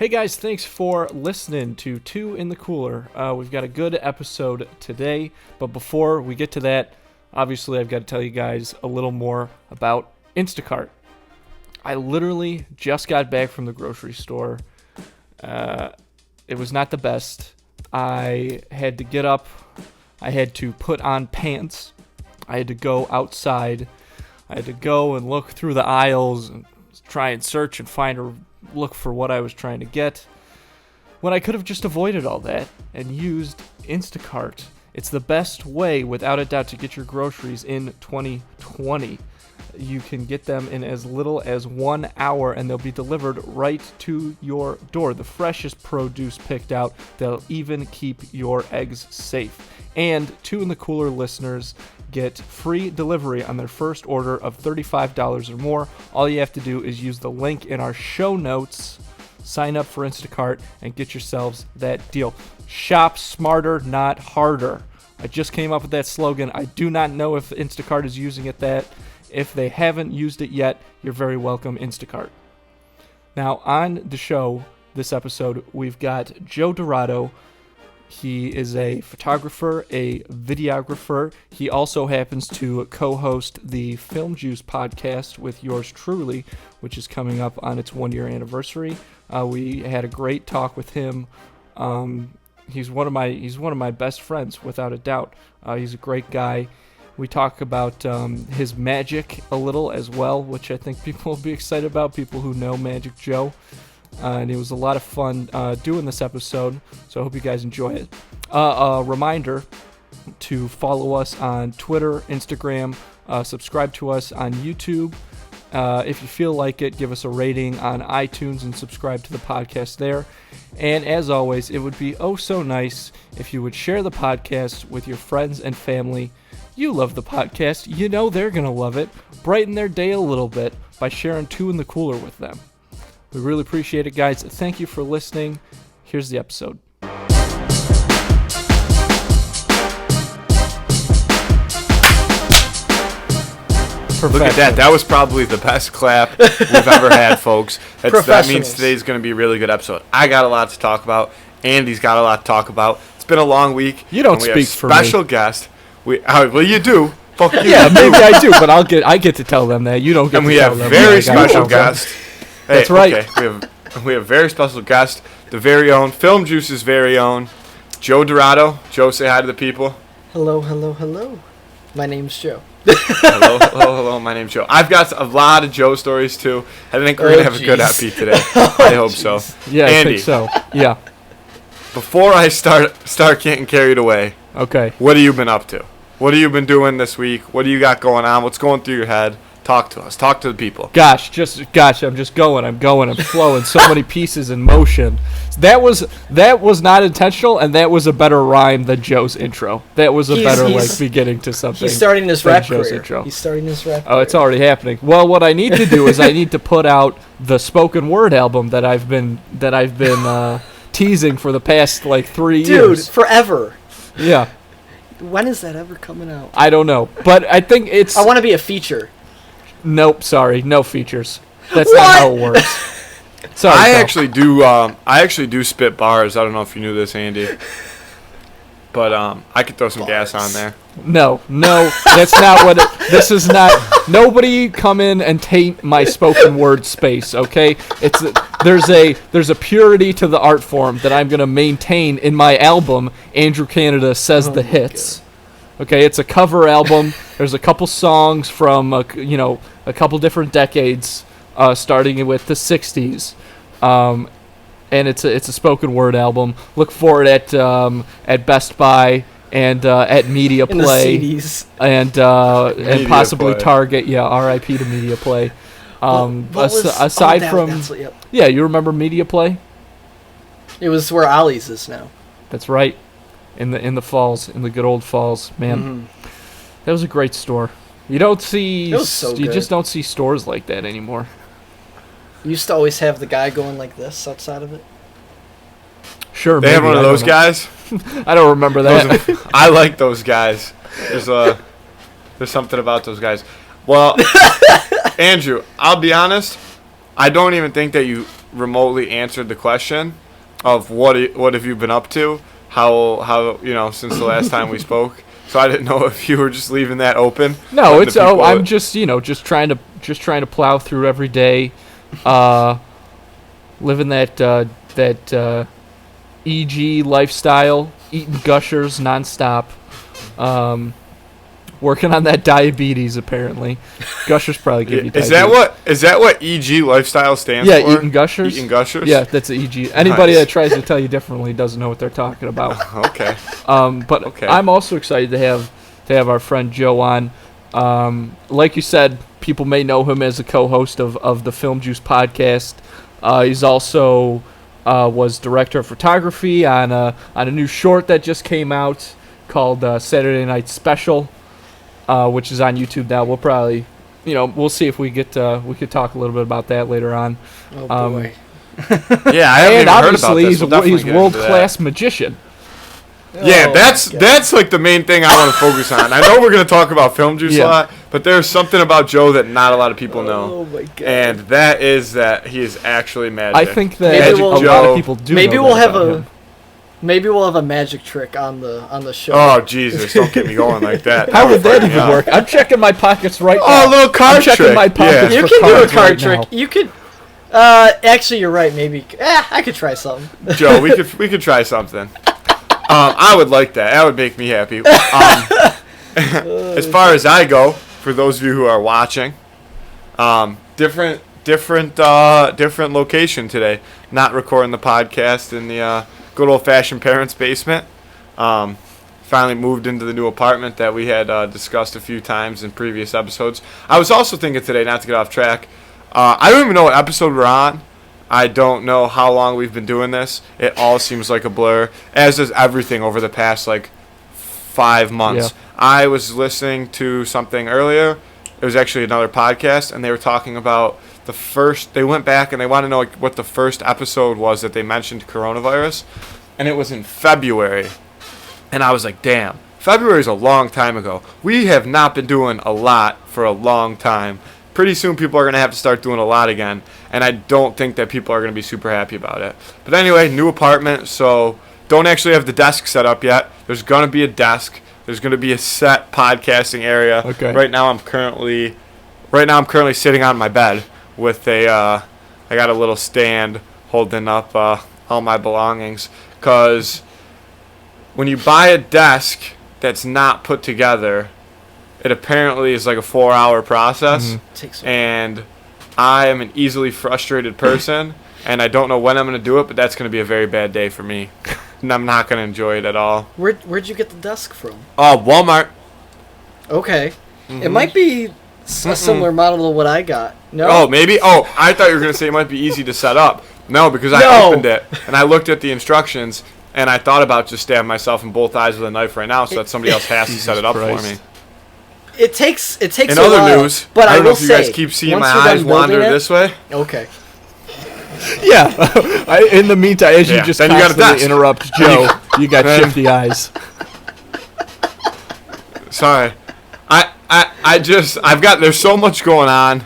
Hey guys, thanks for listening to Two in the Cooler. We've got a good episode today, but before we get to that, obviously I've got to tell you guys a little more about Instacart. I literally just got back from the grocery store. It was not the best. I had to get up. I had to put on pants. I had to go outside. I had to go and look through the aisles and try and search and find or look for what I was trying to get, when I could have just avoided all that and used Instacart. It's the best way, without a doubt, to get your groceries in 2020. You can get them in as little as 1 hour, and they'll be delivered right to your door. The freshest produce picked out. They'll even keep your eggs safe. And Two in the Cooler listeners get free delivery on their first order of $35 or more. All you have to do is use the link in our show notes, sign up for Instacart, and get yourselves that deal. Shop smarter, not harder. I just came up with that slogan. I do not know if Instacart is using it that. If they haven't used it yet, you're very welcome, Instacart. Now, on the show this episode, we've got Joe Dorato. He is a photographer, a videographer. He also happens to co-host the Film Juice podcast with yours truly, which is coming up on its 1-year anniversary. We had a great talk with him. He's one of my best friends, without a doubt. He's a great guy. We talk about his magic a little as well, which I think people will be excited about, people who know Magic Joe. And it was a lot of fun doing this episode, so I hope you guys enjoy it. A reminder to follow us on Twitter, Instagram, subscribe to us on YouTube. If you feel like it, give us a rating on iTunes and subscribe to the podcast there. And as always, it would be oh so nice if you would share the podcast with your friends and family. You love the podcast, you know they're going to love it. Brighten their day a little bit by sharing Two in the Cooler with them. We really appreciate it, guys. Thank you for listening. Here's the episode. Look at that. That was probably the best clap we've ever had, folks. That means today's going to be a really good episode. I got a lot to talk about. Andy's got a lot to talk about. It's been a long week. You don't speak for me. Special guest. Well, you do. Fuck you. Yeah, maybe I do, but I get to tell them that. You don't get to tell them. And we have very special guest. Hey, that's right. Okay. We have a very special guest, the very own Film Juice's very own Joe Dorato. Joe, say hi to the people. Hello, hello, hello. My name's Joe. hello. My name's Joe. I've got a lot of Joe stories too. I think we're gonna have a good epi today. I hope so. Yeah, Andy, I think so. Yeah. Before I start getting carried away. Okay. What have you been up to? What have you been doing this week? What do you got going on? What's going through your head? Talk to us. Talk to the people. Gosh, I'm just going. I'm flowing. So many pieces in motion. That was not intentional, and that was a better rhyme than Joe's intro. That was a better beginning to something. He's starting his rap career. Intro. He's starting his rap career. Oh, it's already happening. Well, what I need to do is I need to put out the spoken word album that I've been teasing for the past 3 years. Dude, forever. Yeah. When is that ever coming out? I don't know, but I think it's. I want to be a feature. Nope, sorry, no features. That's not how it works. Sorry, I actually do spit bars. I don't know if you knew this, Andy, but I could throw some gas on there. No, that's not what. This is not. Nobody come in and taint my spoken word space. Okay, there's a purity to the art form that I'm gonna maintain in my album. Andrew Canada Says the Hits. Okay, it's a cover album. There's a couple songs from a couple different decades, starting with the '60s, and it's a spoken word album. Look for it at Best Buy and at Media Play, in the CDs. and possibly Play. Target. Yeah, R.I.P. to Media Play. Aside from you remember Media Play? It was where Ollie's is now. That's right. In the falls, in the good old falls, man. Mm-hmm. That was a great store. You don't see. It was so you good. just don't see stores like that anymore. You used to always have the guy going like this outside of it. Sure, they maybe, have one of those guys. I don't remember that. I like those guys. There's something about those guys. Well, Andrew, I'll be honest. I don't even think that you remotely answered the question of what have you been up to? How since the last time we spoke. So I didn't know if you were just leaving that open. No, it's I'm just trying to plow through every day, living that EG lifestyle, eating Gushers nonstop, working on that diabetes apparently. Gushers probably give you diabetes. Is that what EG lifestyle stands for? Yeah, eating Gushers. Eating Gushers? Yeah, that's EG. Anybody that tries to tell you differently doesn't know what they're talking about. Okay. But I'm also excited to have our friend Joe on. Like you said, people may know him as a co-host of the Film Juice podcast. He's also was director of photography on a new short that just came out called Saturday Night Special, which is on YouTube now. We'll probably, we'll see if we could talk a little bit about that later on. Oh boy. Yeah, I haven't even heard about this. He's world-class magician. Yeah, that's like the main thing I want to focus on. I know we're going to talk about Film Juice a lot, but there's something about Joe that not a lot of people know. Oh my god. And that is that he is actually magic. I think that a lot of people do. Maybe know we'll that have about him. Maybe we'll have a magic trick on the show. Oh Jesus! Don't get me going like that. How would that even work? I'm checking my pockets right now. Oh, a little card trick. I'm checking my pockets You for can do a cards card right trick. now. You could. Actually, you're right. Maybe. I could try something. Joe, we could try something. I would like that. That would make me happy. As far as I go, for those of you who are watching, different location today. Not recording the podcast in the good old-fashioned parents' basement. Finally moved into the new apartment that we had discussed a few times in previous episodes. I was also thinking today, not to get off track, I don't even know what episode we're on. I don't know how long we've been doing this. It all seems like a blur, as does everything over the past, 5 months. Yeah. I was listening to something earlier. It was actually another podcast, and they were talking about they went back and they want to know what the first episode was that they mentioned coronavirus, and it was in February. And I was like, damn, February is a long time ago. We have not been doing a lot for a long time. Pretty soon people are going to have to start doing a lot again, and I don't think that people are going to be super happy about it. But anyway, new apartment, so don't actually have the desk set up yet. There's going to be a desk. There's going to be a set podcasting area. Okay. Right now I'm currently sitting on my bed with I got a little stand holding up all my belongings, because when you buy a desk that's not put together, it apparently is like a 4-hour process, and I am an easily frustrated person, and I don't know when I'm going to do it, but that's going to be a very bad day for me, and I'm not going to enjoy it at all. Where'd you get the desk from? Walmart. Okay. It might be a similar model to what I got. No? Oh, maybe? Oh, I thought you were going to say it might be easy to set up. No, because I opened it, and I looked at the instructions, and I thought about just stabbing myself in both eyes with a knife right now so that somebody else has to set it up for me. It takes in a other while. News, but I don't know if will you say, guys keep seeing my once you're eyes done wander building it- this way. Okay. Yeah. In the meantime, as you just then you got a constantly desk. interrupt Joe, you got shifty eyes. Sorry. There's so much going on,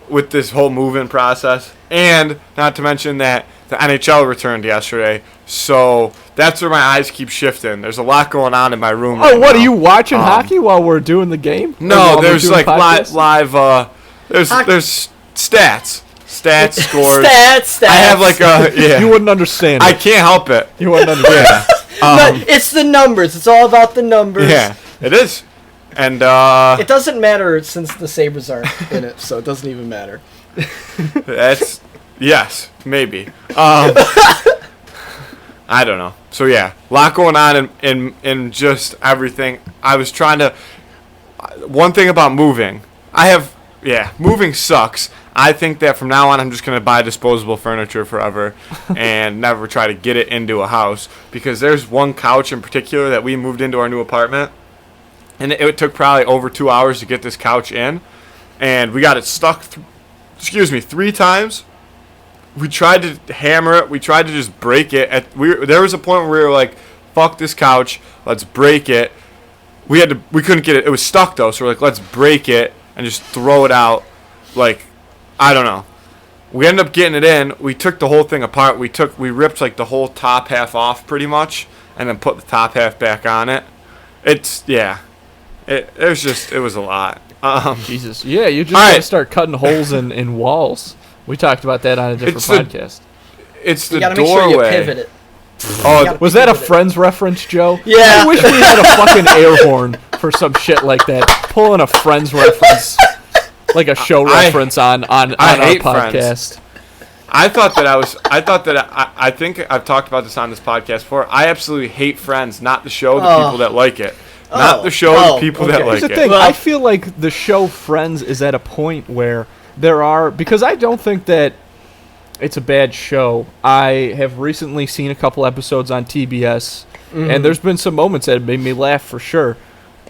with this whole move-in process, and not to mention that the NHL returned yesterday, so that's where my eyes keep shifting. There's a lot going on in my room. Oh, right what now. are you watching hockey while we're doing the game? No, there's live. There's stats, scores. Stats. I have yeah. You wouldn't understand. I can't help it. You wouldn't understand. It's the numbers. It's all about the numbers. Yeah, it is. And It doesn't matter since the Sabres aren't in it, so it doesn't even matter. that's yes, maybe. I don't know. So yeah, a lot going on in just everything. I was trying to. One thing about moving, moving sucks. I think that from now on, I'm just going to buy disposable furniture forever and never try to get it into a house, because there's one couch in particular that we moved into our new apartment, and it took probably over 2 hours to get this couch in, and we got it stuck, 3 times. We tried to hammer it. We tried to just break it. There was a point where we were like, fuck this couch, let's break it. We couldn't get it. It was stuck, though, so we're like, let's break it and just throw it out. I don't know. We ended up getting it in. We took the whole thing apart. We ripped like the whole top half off pretty much, and then put the top half back on it. It was a lot. Jesus. Yeah, you just gotta start cutting holes in walls. We talked about that on a different podcast. It's the you gotta doorway. Make sure you pivot it. Oh, was that a Friends reference, Joe? Yeah. I wish we had a fucking air horn for some shit like that. Pulling a Friends reference. Like a show reference on our podcast. Friends. I think I've talked about this on this podcast before. I absolutely hate Friends, not the show, the people that like it. Not the show, the people that like it. Here's the it. thing, I feel like the show Friends is at a point where because I don't think that it's a bad show. I have recently seen a couple episodes on TBS, and there's been some moments that have made me laugh for sure.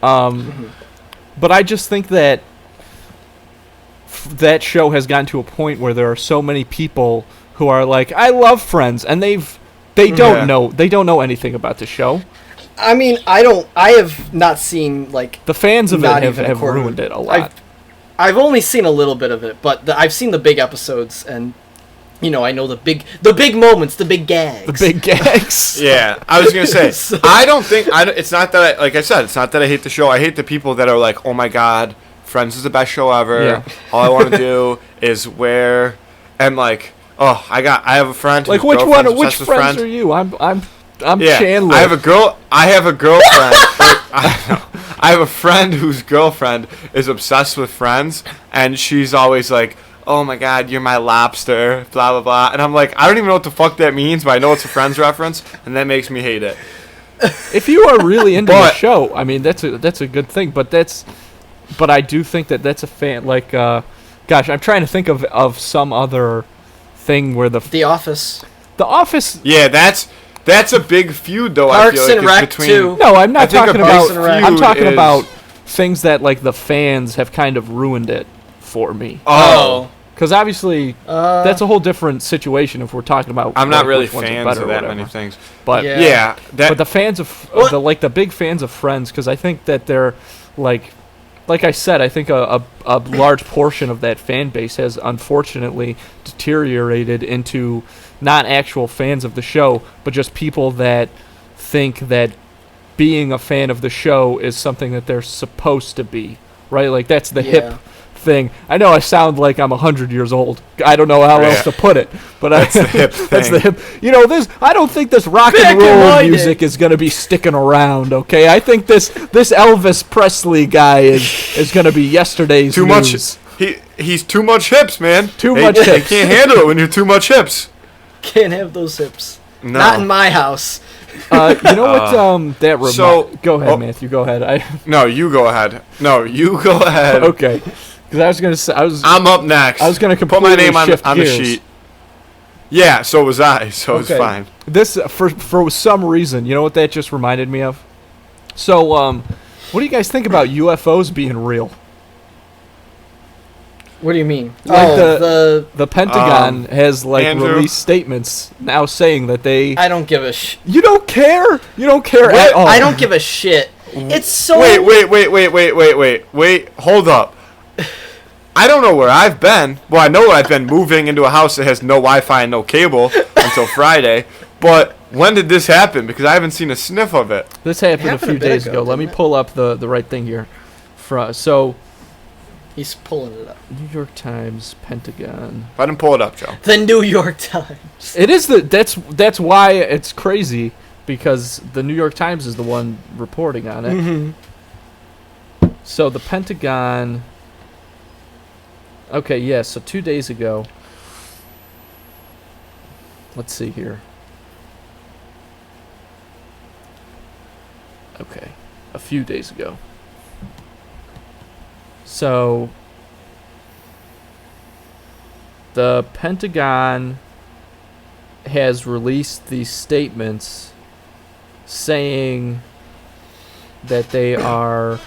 But I just think that that show has gotten to a point where there are so many people who are like, I love Friends, and they don't know anything about the show. I mean, I have not seen like the fans of it have ruined it a lot. I've only seen a little bit of it, but I've seen the big episodes, and I know the big moments, the big gags. The big gags. Yeah, I was gonna say it's not that like I said, it's not that I hate the show. I hate the people that are like, oh my god, Friends is the best show ever. Yeah. All I want to do is wear and like, oh, I have a friend. Like which friends are you? I'm Chandler. I have a girlfriend. I have a friend whose girlfriend is obsessed with Friends, and she's always like, oh my god, you're my lobster, blah blah blah, and I'm like, I don't even know what the fuck that means, but I know it's a Friends reference, and that makes me hate it. If you are really into the show, I mean, that's a good thing, but I do think that that's a fan. Like, gosh, I'm trying to think of some other thing where The Office. The Office. Yeah, that's a big feud though. Parks I feel like and Rec too. No, I'm not talking about. I'm talking is... about things that like the fans have kind of ruined it for me. Oh. Because obviously that's a whole different situation if we're talking about. I'm not really fans of that many things, but but the fans of the big fans of Friends, because I think that they're like I said, I think a large portion of that fan base has unfortunately deteriorated into not actual fans of the show, but just people that think that being a fan of the show is something that they're supposed to be, right? Like that's the hip thing. I know I sound like I'm 100 years old. I don't know how else to put it, but that's the hip thing. That's the hip. I don't think this rock and roll music is going to be sticking around. Okay, I think this Elvis Presley guy is going to be yesterday's too news. Much. He's too much hips, man. Too much hips. They can't handle it when you're too much hips. Can't have those hips. No. Not in my house. You know what? Go ahead, Matthew. Go ahead. No, you go ahead. Okay. Because I was gonna say I'm up next. I was gonna put my name on the sheet. Yeah, so was I. So it's fine. This for some reason, you know what that just reminded me of? So, what do you guys think about UFOs being real? What do you mean? Like the Pentagon has released statements now saying that they. I don't give a shit. You don't care. You don't care at all. I don't give a shit. It's so. Wait. Hold up. I don't know where I've been. Well, I know I've been moving into a house that has no Wi-Fi and no cable until Friday. But when did this happen? Because I haven't seen a sniff of it. This happened a few days ago. Let me pull up the right thing here. So. He's pulling it up. New York Times, Pentagon. I didn't pull it up, Joe. The New York Times. It is that's why it's crazy, because the New York Times is the one reporting on it. Mm-hmm. So the Pentagon. Okay, yeah. So 2 days ago. Let's see here. Okay, a few days ago. So, the Pentagon has released these statements saying that they are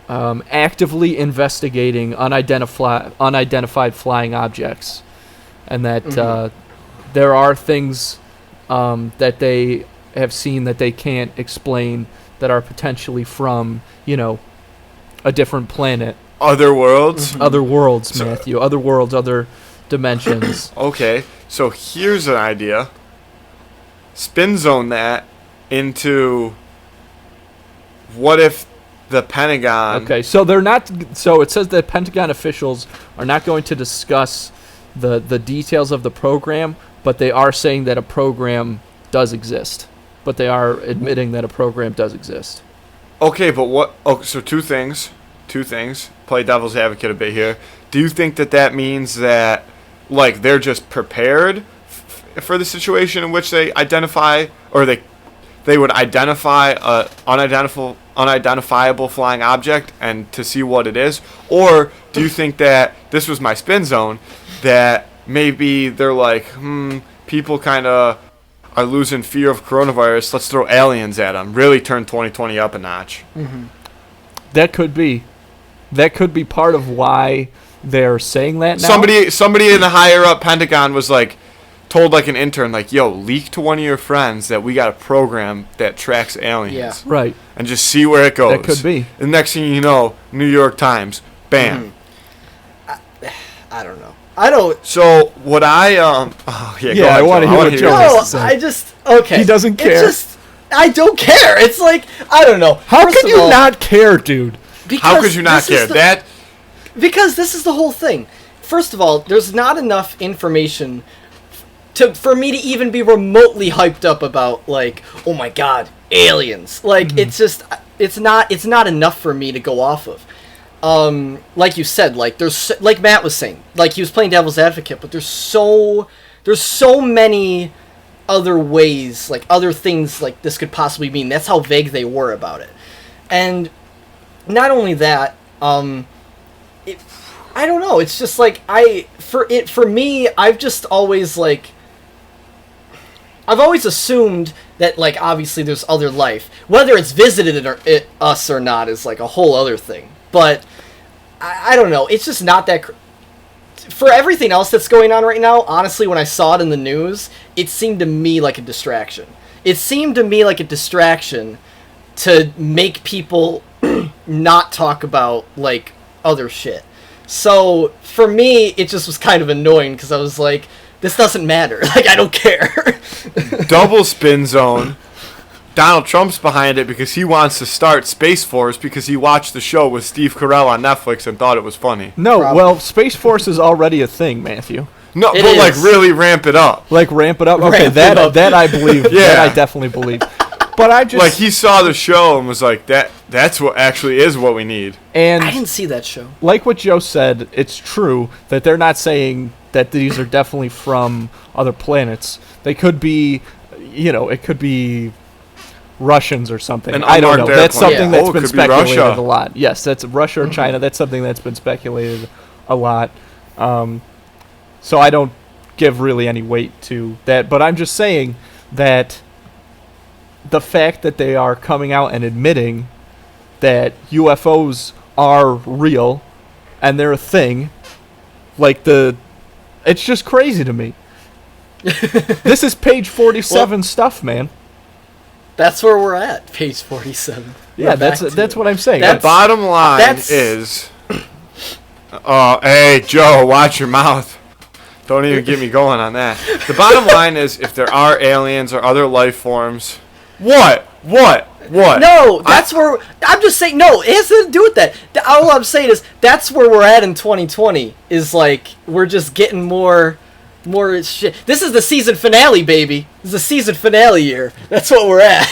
actively investigating unidentified flying objects, and that there are things that they have seen that they can't explain that are potentially from, a different planet, Other worlds? Mm-hmm. Other worlds, Matthew. Other worlds, other dimensions. Okay, so here's an idea. Spin zone that into what if the Pentagon... Okay, so they're not... So it says that Pentagon officials are not going to discuss the details of the program, but they are saying that a program does exist. But they are admitting that a program does exist. Okay, but what... Oh, so two things. Play devil's advocate a bit here. Do you think that means that, like, they're just prepared for the situation in which they identify, or they would identify a unidentifiable flying object and to see what it is? Or do you think that, this was my spin zone, that maybe they're like, people kind of are losing fear of coronavirus, let's throw aliens at them, really turn 2020 up a notch? Mm-hmm. That could be part of why they're saying that now. Somebody in the higher up Pentagon was like, told like an intern, like, yo, leak to one of your friends that we got a program that tracks aliens. Yeah. Right. And just see where it goes. That could be. The next thing you know, New York Times, bam. I don't know. I don't. So what I I want to hear what Joe has to say. I just okay. He doesn't care. I don't care. It's like I don't know. How could you not care, dude? How could you not care? Because this is the whole thing. First of all, there's not enough information for me to even be remotely hyped up about, like, oh my god, aliens. Like, it's not enough for me to go off of. Like you said, like like Matt was saying, like he was playing devil's advocate, but there's so many other ways, like other things like this could possibly mean. That's how vague they were about it. And not only that, I don't know, it's just like for me, I've just always I've always assumed that, like, obviously there's other life. Whether it's visited us or not is, like, a whole other thing. But, I don't know. It's just not that... For everything else that's going on right now, honestly, when I saw it in the news, it seemed to me like a distraction. It seemed to me like a distraction to make people not talk about, like, other shit. So, for me, it just was kind of annoying, because I was like... This doesn't matter. Like, I don't care. Double spin zone. Donald Trump's behind it because he wants to start Space Force because he watched the show with Steve Carell on Netflix and thought it was funny. No, well, Space Force is already a thing, Matthew. No, but like really ramp it up. Like ramp it up? Okay, that I believe. Yeah. That I definitely believe. But I just... Like, he saw the show and was like, that's what actually is what we need. And I didn't see that show. Like what Joe said, it's true that they're not saying that these are definitely from other planets. They could be, it could be Russians or something. I don't know. That's something that's been speculated a lot. Yes, that's Russia or China. That's something that's been speculated a lot. So I don't give really any weight to that. But I'm just saying that the fact that they are coming out and admitting that UFOs are real and they're a thing, it's just crazy to me. This is page 47 stuff, man. That's where we're at, page 47. Yeah, that's what I'm saying. The bottom line is... hey, Joe, watch your mouth. Don't even get me going on that. The bottom line is, if there are aliens or other life forms... What? No, that's where... I'm just saying, no, it has to do with that. All I'm saying is, that's where we're at in 2020, is like, we're just getting more shit. This is the season finale, baby. This is the season finale year. That's what we're at.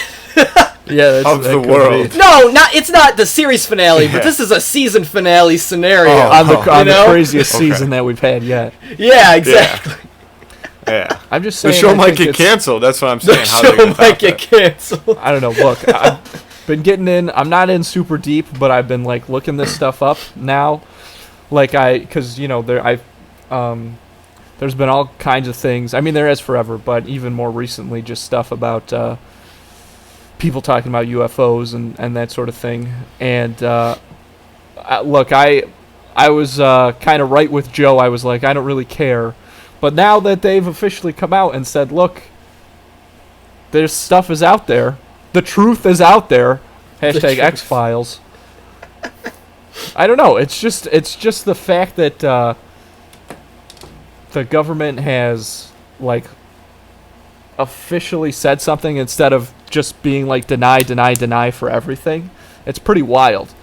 Yeah, of the world. Be. No, it's not the series finale, but this is a season finale scenario. On the craziest season that we've had yet. Yeah, exactly. Yeah. I'm just saying. The show might get canceled. That's what I'm saying. The show might get canceled. I don't know. Look, I've been getting in. I'm not in super deep, but I've been looking this stuff up now. Because there's been all kinds of things. I mean, there is forever, but even more recently, just stuff about people talking about UFOs and that sort of thing. And look, I was kind of right with Joe. I was like, I don't really care. But now that they've officially come out and said, look, there's stuff is out there. The truth is out there. # X-Files. I don't know. It's just the fact that the government has like officially said something instead of just being like deny for everything. It's pretty wild.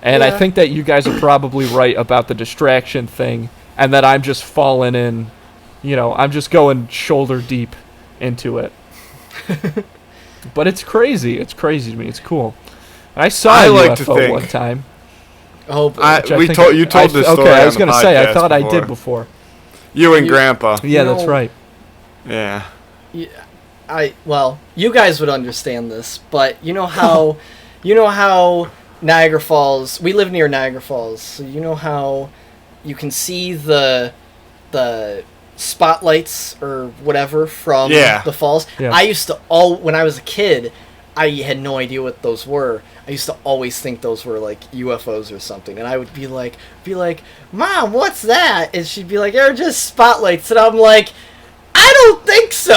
And I think that you guys are probably right about the distraction thing, and that I'm just falling in, I'm just going shoulder deep into it. But it's crazy. It's crazy to me. It's cool. I saw a UFO one time. Oh, boy. You told this story. Okay, I was going to say, I thought before. I did before. You and Grandpa. Yeah, that's right. Yeah. Well, you guys would understand this, but you know how Niagara Falls, we live near Niagara Falls, so you know how you can see the spotlights or whatever from the falls? Yeah. I used to, when I was a kid, I had no idea what those were. I used to always think those were like UFOs or something, and I would be like, Mom, what's that? And she'd be like, they're just spotlights, and I'm like, I don't think so.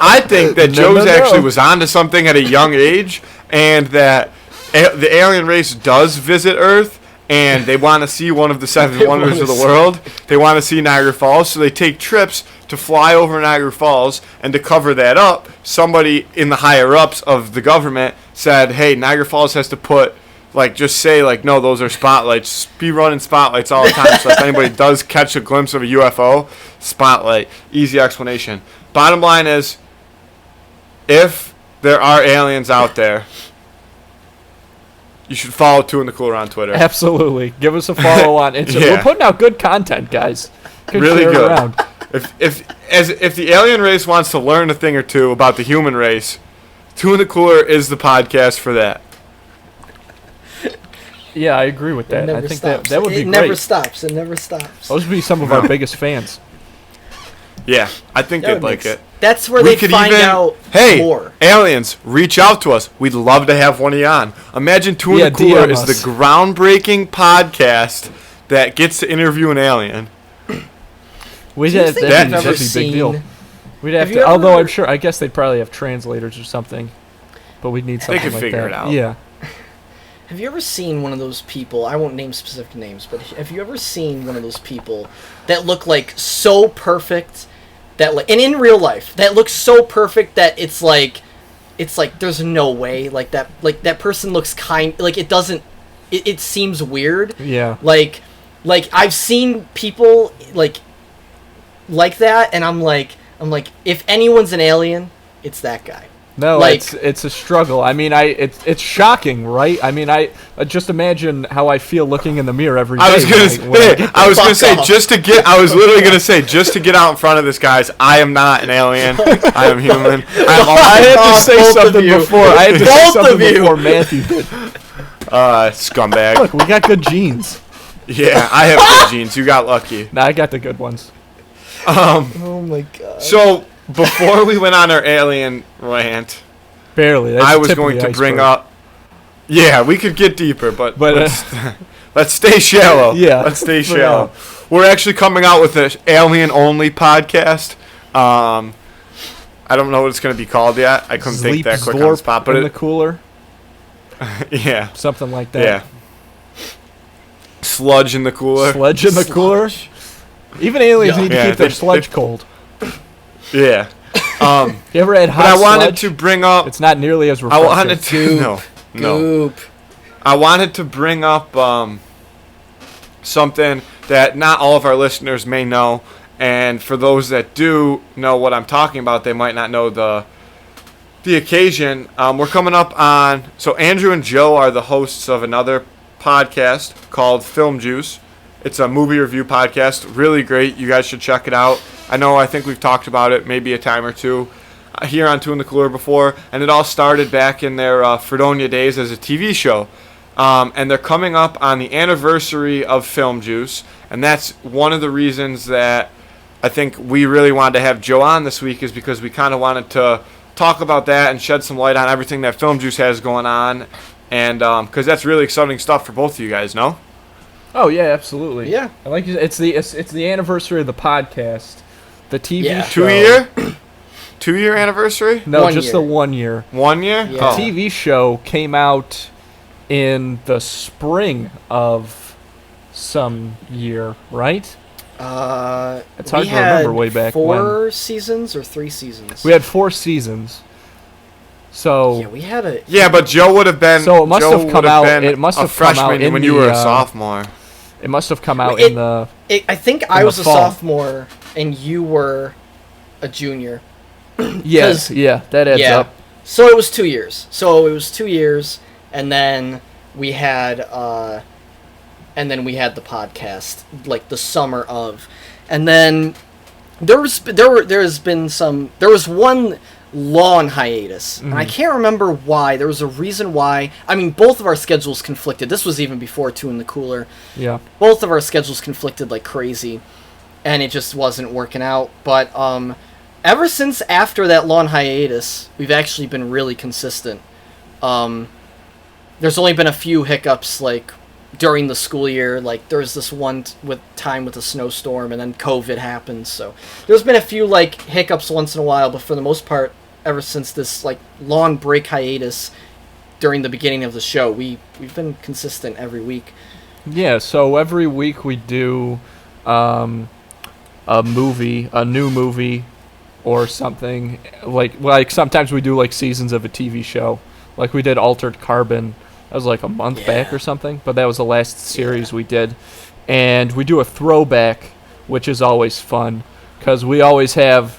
I think that Joe's actually was onto something at a young age, and that the alien race does visit Earth, and they want to see one of the seven wonders of the world. They want to see Niagara Falls, so they take trips to fly over Niagara Falls, and to cover that up, somebody in the higher-ups of the government said, hey, Niagara Falls has to put, just say, no, those are spotlights. Be running spotlights all the time, so if anybody does catch a glimpse of a UFO, spotlight. Easy explanation. Bottom line is, if there are aliens out there, you should follow Two in the Cooler on Twitter. Absolutely. Give us a follow on Instagram. Yeah. We're putting out good content, guys. Really good. Around. If the alien race wants to learn a thing or two about the human race, Two in the Cooler is the podcast for that. Yeah, I agree with that. I think stops. that would be great. It never stops. It never stops. Those would be some of our biggest fans. Yeah, I think they'd like it. That's where they find out more. Hey, aliens, reach out to us. We'd love to have one of you on. Imagine Two in the Cooler is the groundbreaking podcast that gets to interview an alien. That'd be a big deal. We'd have to, although I guess they'd probably have translators or something, but we'd need something like that. They could figure it out. Yeah. Have you ever seen one of those people, I won't name specific names, but have you ever seen one of those people that look like so perfect, and in real life, that looks so perfect that it's like there's no way, that person looks it seems weird. Yeah. Like I've seen people like that, and I'm like, if anyone's an alien, it's that guy. No, it's a struggle. I mean, it's shocking, right? I mean, I just imagine how I feel looking in the mirror every day. I was gonna say just to get out in front of this, guys. I am not an alien. I am human. I had to say something before. I had to say something before Matthew did. Scumbag. Look, we got good genes. Yeah, I have good genes. You got lucky. Nah, I got the good ones. Oh my god. So before we went on our alien rant, barely. I was going to bring up. Yeah, we could get deeper, but let's stay shallow. Yeah, let's stay shallow. We're actually coming out with an alien-only podcast. I don't know what it's going to be called yet. I couldn't think that quick on the spot, but in the cooler. Yeah, something like that. Yeah. Sludge in the cooler. Sludge in the cooler. Even aliens need to keep their sludge cold. Yeah. You ever had hot sludge? But I wanted to bring up. It's not nearly as refreshing. I wanted to. No. I wanted to bring up something that not all of our listeners may know, and for those that do know what I'm talking about, they might not know the occasion. We're coming up on. So Andrew and Joe are the hosts of another podcast called Film Juice. It's a movie review podcast. Really great. You guys should check it out. I think we've talked about it maybe a time or two here on Two in the Cooler before. And it all started back in their Fredonia days as a TV show. And they're coming up on the anniversary of Film Juice. And that's one of the reasons that I think we really wanted to have Joe on this week, is because we kind of wanted to talk about that and shed some light on everything that Film Juice has going on. And because that's really exciting stuff for both of you guys, no? Oh yeah, absolutely. Yeah, I like it's the anniversary of the podcast, the TV show. 2-year anniversary? No, just the 1 year. 1 year? Yeah. The TV show came out in the spring of some year, right? It's hard to remember way back when. 4 seasons or 3 seasons? We had 4 seasons. So yeah, we had a but Joe would have been. So it must have come out. It must have come come out when you were a sophomore. It must have come out in the. I think I was a fall. sophomore and you were a junior. Yes, yeah, that adds up. So it was 2 years. And then we had the podcast like the summer of, and then there was one long hiatus, and I can't remember why. There was a reason why. I mean, both of our schedules conflicted. This was even before Two in the Cooler. Yeah. Both of our schedules conflicted like crazy, and it just wasn't working out. But ever since after that long hiatus, we've actually been really consistent. There's only been a few hiccups like during the school year. Like there was this one with a snowstorm, and then COVID happened. So there's been a few like hiccups once in a while, but for the most part, ever since this like long break hiatus during the beginning of the show, we've been consistent every week. Yeah, so every week we do a new movie or something. Like sometimes we do like seasons of a TV show. Like we did Altered Carbon. That was like a month back or something, but that was the last series we did. And we do a throwback, which is always fun because we always have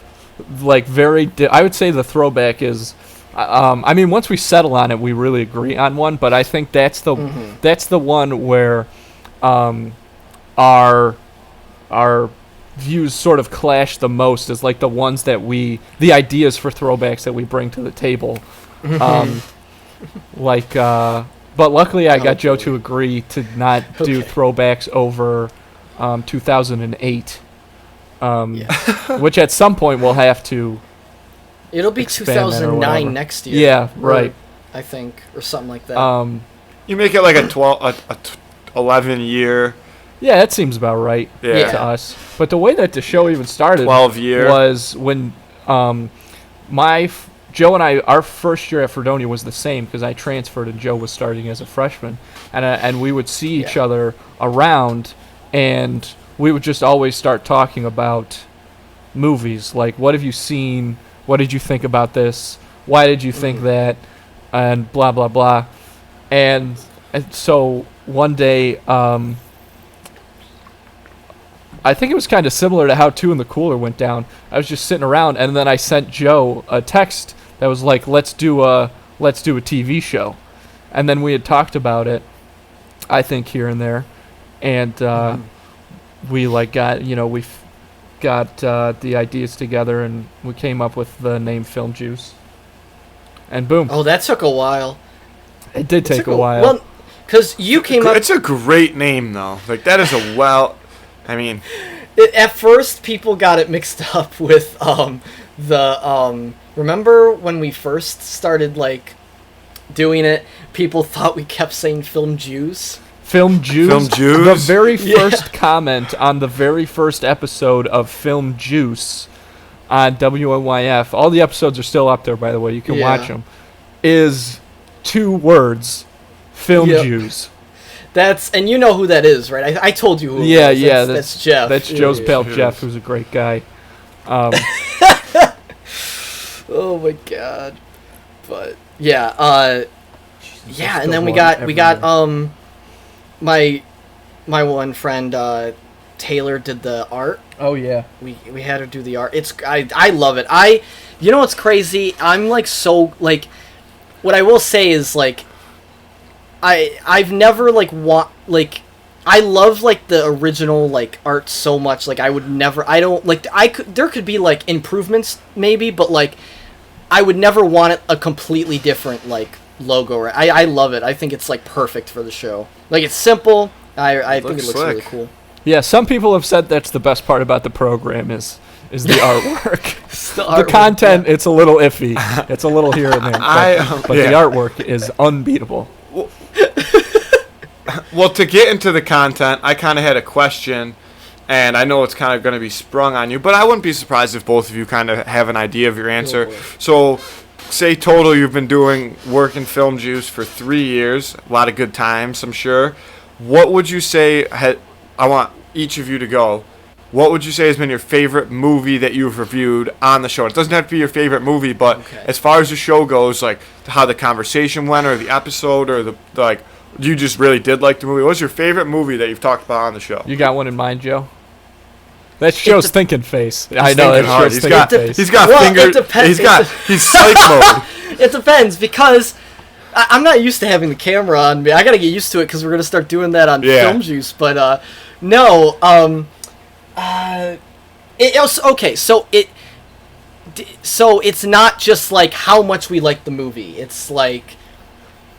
like I would say the throwback is I mean, once we settle on it, we really agree on one, but I think that's the one where our views sort of clash the most, is like the ones that the ideas for throwbacks that we bring to the table. But luckily I got Joe to agree to not do throwbacks over 2008, which at some point we'll have to. It'll be 2009 next year. Yeah, right. I think, or something like that. You make it like a 11 year. Yeah, that seems about right to us. But the way that the show even started 12 year was when Joe and I, our first year at Fredonia was the same because I transferred and Joe was starting as a freshman. And we would see each other around, and we would just always start talking about movies. Like, what have you seen? What did you think about this? Why did you think that? And blah, blah, blah. And so one day, I think it was kind of similar to how Two in the Cooler went down. I was just sitting around, and then I sent Joe a text that was like, let's do a TV show. And then we had talked about it, I think, here and there. And we got the ideas together, and we came up with the name Film Juice. And boom. Oh, that took a while. It did take a while. Well, because you came up... It's a great name, though. Like, that is I mean... At first, people got it mixed up with remember when we first started, like, doing it, people thought we kept saying Film Juice? Film Juice? Film Juice? The very first comment on the very first episode of Film Juice on WNYF, all the episodes are still up there, by the way, you can watch them, is 2 words, Film Juice. And you know who that is, right? I told you who it was. Yeah, that's Jeff. That's Joe's pal Jeff, who's a great guy. Oh my god. But and then we got my one friend Taylor did the art. Oh yeah. We had her do the art. I love it. You know what's crazy? I'm like so like what I will say is like I've never like I love like the original like art so much, like there could be like improvements maybe, but like I would never want a completely different like logo. Right? I love it. I think it's like perfect for the show. Like it's simple. I think it looks really cool. Yeah, some people have said that's the best part about the program is the artwork. The content, it's a little iffy. It's a little here and there. But the artwork is unbeatable. Well, to get into the content, I kind of had a question, and I know it's kind of going to be sprung on you, but I wouldn't be surprised if both of you kind of have an idea of your answer. So, say total you've been doing work in Film Juice for 3 years. A lot of good times, I'm sure. What would you say? I want each of you to go. What would you say has been your favorite movie that you've reviewed on the show? It doesn't have to be your favorite movie, but as far as the show goes, like how the conversation went, or the episode, or the like, you just really did like the movie. What's your favorite movie that you've talked about on the show? You got one in mind, Joe? That's Joe's thinking face. I know that's Joe's thinking face. He's got fingers. He's psych mode. It depends, because I'm not used to having the camera on me. I gotta get used to it because we're gonna start doing that on Film Juice. But no, okay. So it's not just like how much we like the movie. It's like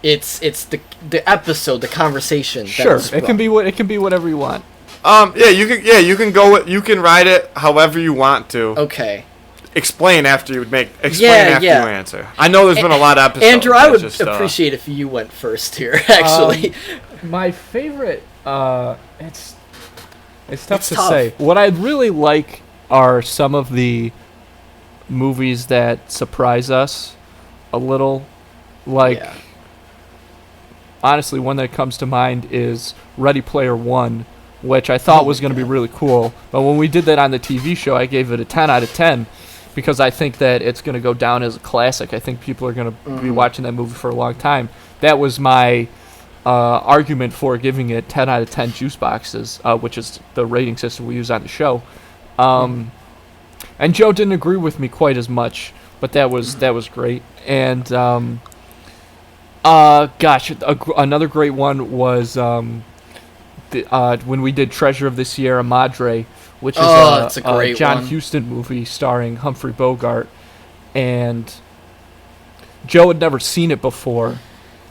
it's the episode, the conversation. Sure, it can be whatever you want. You can go with, you can write it however you want to. Okay. Explain after you answer. I know there's been a lot of episodes. Andrew, I would appreciate if you went first here, actually. My favorite, it's tough to say. What I really like are some of the movies that surprise us a little. Honestly, one that comes to mind is Ready Player One, which I thought was going to be really cool. But when we did that on the TV show, I gave it a 10 out of 10 because I think that it's going to go down as a classic. I think people are going to be watching that movie for a long time. That was my argument for giving it 10 out of 10 juice boxes, which is the rating system we use on the show. And Joe didn't agree with me quite as much, but that was great. And another great one was when we did Treasure of the Sierra Madre, which is a John Huston movie starring Humphrey Bogart, and Joe had never seen it before,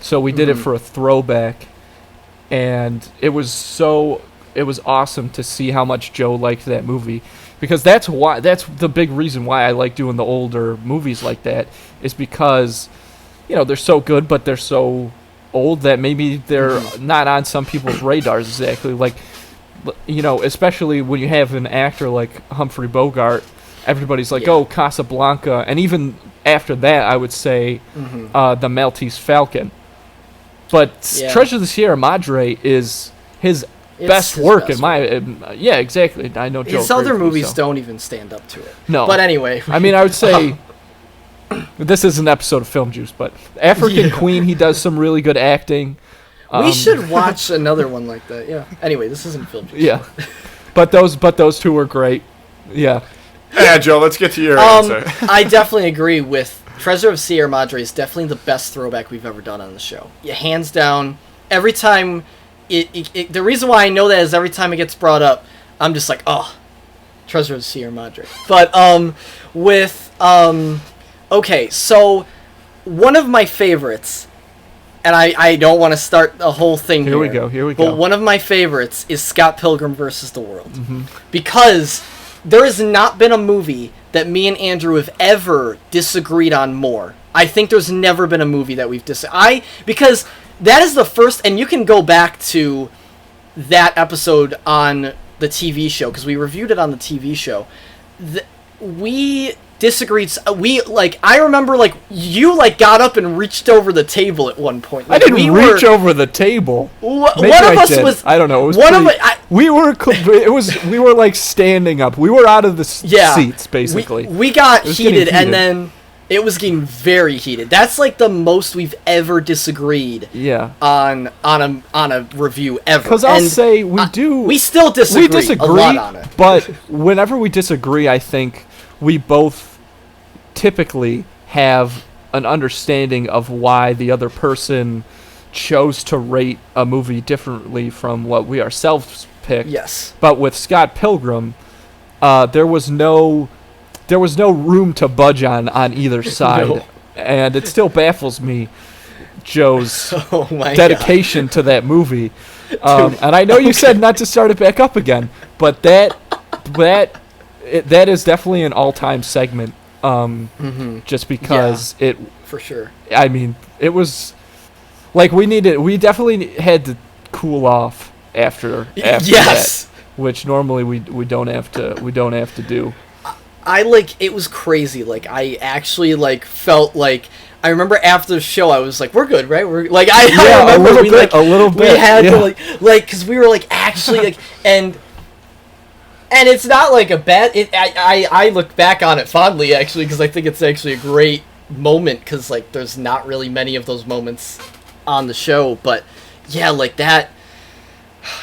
so we did it for a throwback, and it was awesome to see how much Joe liked that movie, because that's the big reason why I like doing the older movies like that, is because they're so good, but they're so old that maybe they're not on some people's radars exactly. Like, especially when you have an actor like Humphrey Bogart, everybody's like, oh, Casablanca. And even after that, I would say The Maltese Falcon. But Treasure of the Sierra Madre is his best work in my... exactly. I know Joe. His other movies don't even stand up to it. No. But anyway. I mean, I would say... This is an episode of Film Juice, but African Queen, he does some really good acting. We should watch another one like that. Yeah. Anyway, this isn't Film Juice. Yeah, but those two were great. Yeah. Yeah, Joe. Let's get to your answer. I definitely agree with Treasure of Sierra Madre is definitely the best throwback we've ever done on the show. Yeah, hands down. Every time the reason why I know that is every time it gets brought up, I'm just like, oh, Treasure of Sierra Madre. But okay, so one of my favorites, and I don't want to start the whole thing here. Here we go. But one of my favorites is Scott Pilgrim versus the World. Because there has not been a movie that me and Andrew have ever disagreed on more. I think there's never been a movie that we've because that is the first, and you can go back to that episode on the TV show, because we reviewed it on the TV show. We disagreed. I remember, you got up and reached over the table at one point. I didn't reach over the table. One of us was. I don't know. It was we were standing up. We were out of the seats basically. We got heated, and then it was getting very heated. That's the most we've ever disagreed. Yeah. On a review ever. Because I'll say we still disagree a lot on it. But whenever we disagree, I think we both typically have an understanding of why the other person chose to rate a movie differently from what we ourselves picked. Yes. But with Scott Pilgrim, there was no room to budge on either side. No. And it still baffles me, Joe's dedication to that movie. And I know you said not to start it back up again, but that is definitely an all-time segment. Just because it, for sure. I mean, it was we definitely had to cool off after yes, that, which normally we don't have to do. it was crazy. Like, I actually, like, felt like, I remember after the show, I was like, we're good, right? We're, like, I remember a little bit. We had to, like, because we were, like, actually, like, and it's not, like, a bad, I look back on it fondly, actually, because I think it's actually a great moment, because, like, there's not really many of those moments on the show, but, yeah, like, that,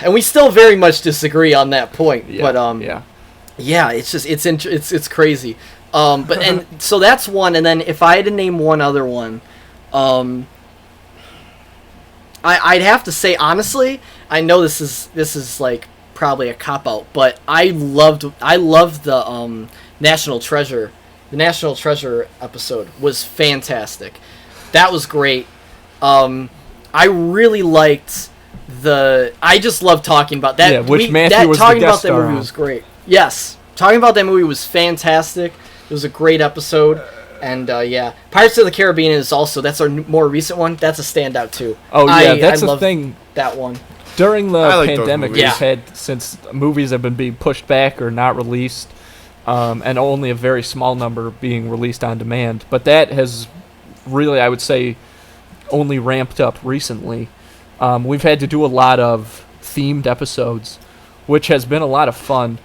and we still very much disagree on that point, but, yeah, it's just, it's crazy. But, and, so that's one, and then if I had to name one other one, I'd have to say, honestly, I know this is, like, probably a cop-out, but I loved the, National Treasure. The National Treasure episode was fantastic. That was great. I really liked I just love talking about that. Yeah, which Matthew was talking the guest about that star movie on. was great. Yes, talking about that movie was fantastic. It was a great episode, and yeah, Pirates of the Caribbean is also, that's our more recent one. That's a standout too. Oh yeah, that's the thing. That one during the pandemic we've Yeah. had, since movies have been being pushed back or not released, and only a very small number being released on demand. But that has really, I would say, only ramped up recently. We've had to do a lot of themed episodes, which has been a lot of fun,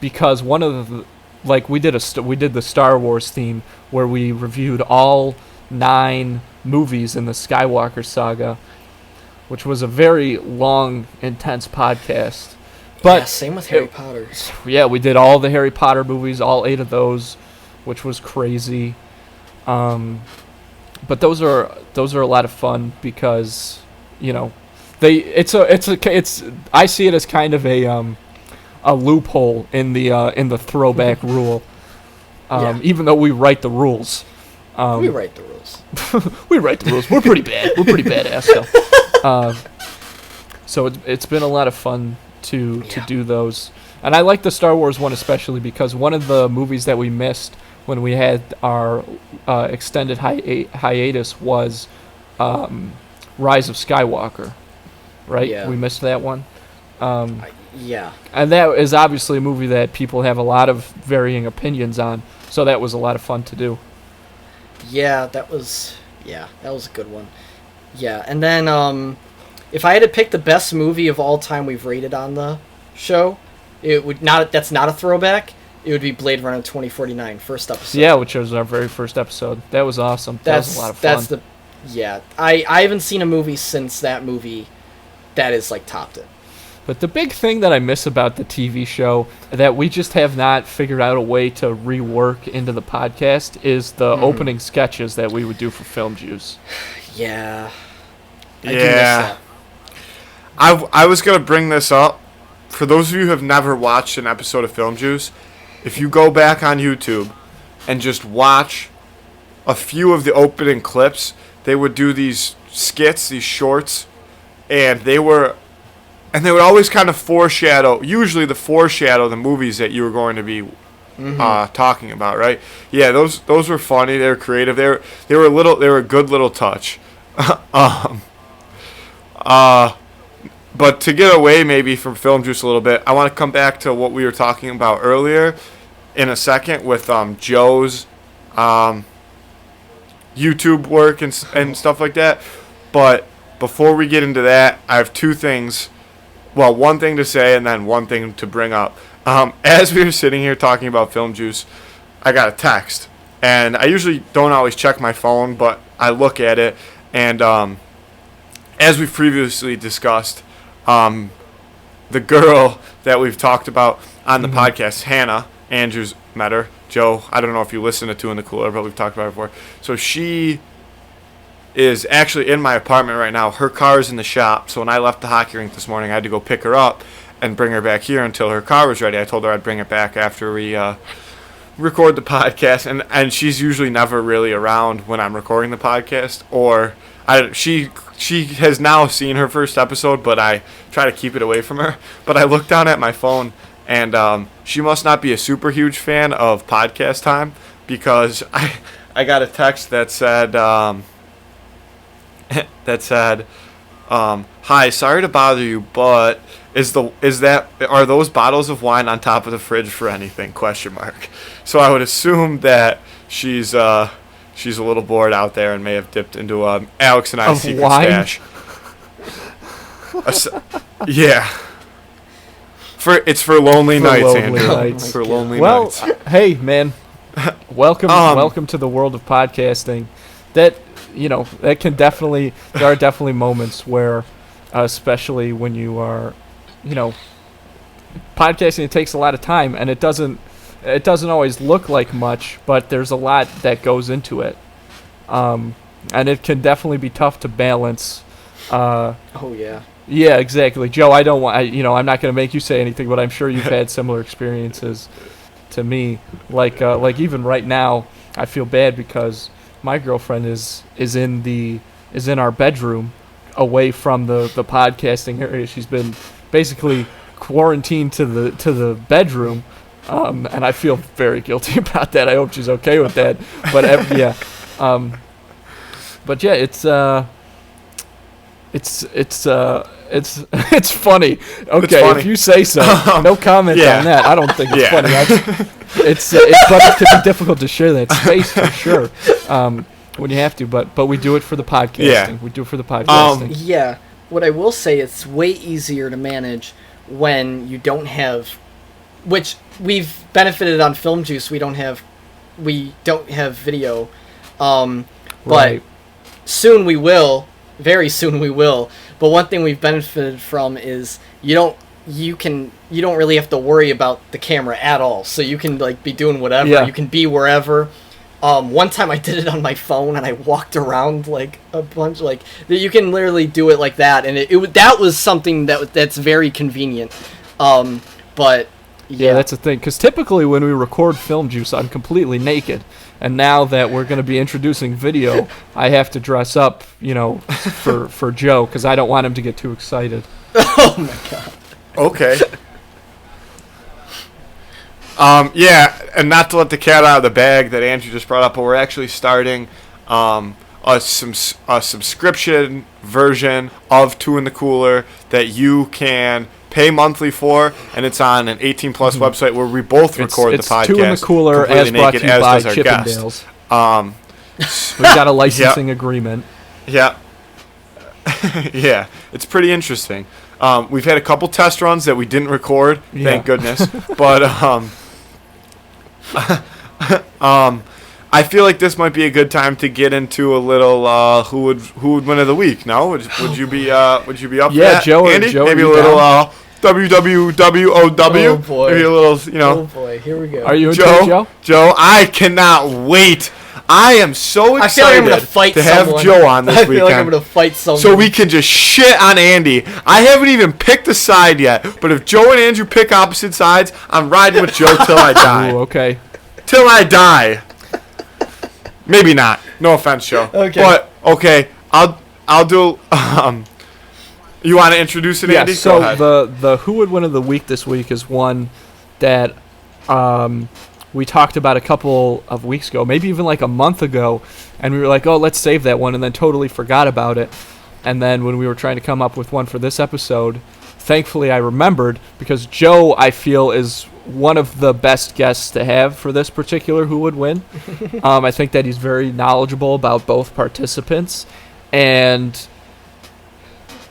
because one of the, like, we did the Star Wars theme where we reviewed all 9 movies in the Skywalker saga, which was a very long, intense podcast. But yeah, same with Harry Potter. Yeah, we did all the Harry Potter movies, all 8 of those, which was crazy. But those are a lot of fun because, you know, I see it as kind of a loophole in the throwback rule. Even though we write the rules. We write the rules. We write the rules. We're pretty bad. We're pretty badass. So it's been a lot of fun to do those. And I like the Star Wars one especially because one of the movies that we missed when we had our extended hiatus was Rise of Skywalker, right? Yeah. We missed that one. Yeah. And that is obviously a movie that people have a lot of varying opinions on, so that was a lot of fun to do. Yeah, that was a good one. Yeah, and then if I had to pick the best movie of all time we've rated on the show, that's not a throwback. It would be Blade Runner 2049, first episode. Yeah, which was our very first episode. That was awesome. That was a lot of fun. I haven't seen a movie since that movie that is, like, topped it. But the big thing that I miss about the TV show that we just have not figured out a way to rework into the podcast is the opening sketches that we would do for Film Juice. Yeah. I do miss that. I was going to bring this up. For those of you who have never watched an episode of Film Juice, if you go back on YouTube and just watch a few of the opening clips, they would do these skits, these shorts, and they would always kind of foreshadow the movies that you were going to be talking about, right? Yeah, those were funny. They were creative. They were a good little touch. But to get away maybe from Film Juice a little bit, I want to come back to what we were talking about earlier in a second with Joe's YouTube work and stuff like that. But before we get into that, I have 2 things. Well, one thing to say and then one thing to bring up. As we were sitting here talking about Film Juice, I got a text. And I usually don't always check my phone, but I look at it. And as we've previously discussed, the girl that we've talked about on the podcast, Hannah, Andrew's met her. Joe, I don't know if you listen to Two in the Cooler, but we've talked about her before. So she is actually in my apartment right now. Her car is in the shop, so when I left the hockey rink this morning, I had to go pick her up and bring her back here until her car was ready. I told her I'd bring it back after we record the podcast, and she's usually never really around when I'm recording the podcast, or she has now seen her first episode, but I try to keep it away from her. But I looked down at my phone, and she must not be a super huge fan of podcast time, because I got a text that said hi, sorry to bother you, but Are those bottles of wine on top of the fridge for anything? ? So I would assume that she's a little bored out there and may have dipped into Alex and I's secret wine? stash. Yeah. It's for lonely nights, Andrew. For lonely nights. Well, hey man, welcome to the world of podcasting. That can definitely, there are definitely moments where, especially when you are, podcasting, it takes a lot of time, and it doesn't always look like much, but there's a lot that goes into it, and it can definitely be tough to balance. Oh yeah. Yeah, exactly, Joe. I don't want. I'm not going to make you say anything, but I'm sure you've had similar experiences to me. Like even right now, I feel bad because my girlfriend is in our bedroom, away from the podcasting area. She's been basically quarantined to the bedroom, and I feel very guilty about that. I hope she's okay with that. But it's funny. Okay, it's funny. If you say so. No comment on that. I don't think it's funny. But it can be difficult to share that space for sure. When you have to, but we do it for the podcasting. Yeah. We do it for the podcasting. Yeah. What I will say, it's way easier to manage when you don't have, which we've benefited on Film Juice. We don't have video, but Right. soon we will. Very soon we will. But one thing we've benefited from is you don't really have to worry about the camera at all. So you can be doing whatever. Yeah. You can be wherever. One time I did it on my phone and I walked around a bunch. You can literally do it like that, and that was something that's very convenient. But yeah, that's the thing. Because typically when we record Film Juice, I'm completely naked, and now that we're going to be introducing video, I have to dress up, for Joe, because I don't want him to get too excited. Oh my god. Okay. Yeah, and not to let the cat out of the bag that Andrew just brought up, but we're actually starting a subscription version of Two in the Cooler that you can pay monthly for, and it's on an 18-plus website where we both record the podcast. Two in the Cooler, as brought to you by Chippendales. We've got a licensing agreement. Yeah. Yeah, it's pretty interesting. We've had a couple test runs that we didn't record, thank goodness. But I feel like this might be a good time to get into a little who would win of the week. No, would you be up for that? Yeah, Joe. Andy? Joe, maybe a little WWWOW. Oh boy. Maybe a little, Oh boy, here we go. Are you into it, Joe? Joe, I cannot wait. I am so excited I feel like I'm gonna fight to have someone. Joe on this weekend. I feel like I'm going to fight someone. So we can just shit on Andy. I haven't even picked a side yet, but if Joe and Andrew pick opposite sides, I'm riding with Joe till I die. Ooh, okay. Till I die. Maybe not. No offense, Joe. Okay. But okay, I'll do. You want to introduce it, Andy? So Go ahead. the who would win of the week this week is one that we talked about a couple of weeks ago, maybe even a month ago, and we were like, oh, let's save that one, and then totally forgot about it. And then when we were trying to come up with one for this episode, thankfully I remembered, because Joe, I feel, is one of the best guests to have for this particular who would win. I think that he's very knowledgeable about both participants. And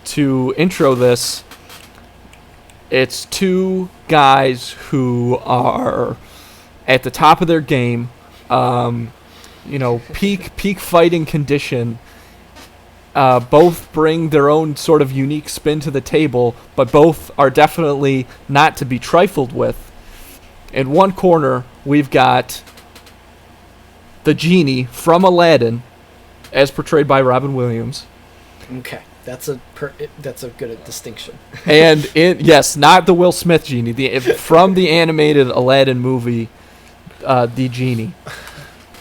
to intro this, it's two guys who are at the top of their game, peak fighting condition. Both bring their own sort of unique spin to the table, but both are definitely not to be trifled with. In one corner, we've got the genie from Aladdin, as portrayed by Robin Williams. Okay, that's a good distinction. And not the Will Smith genie, from the animated Aladdin movie, the genie.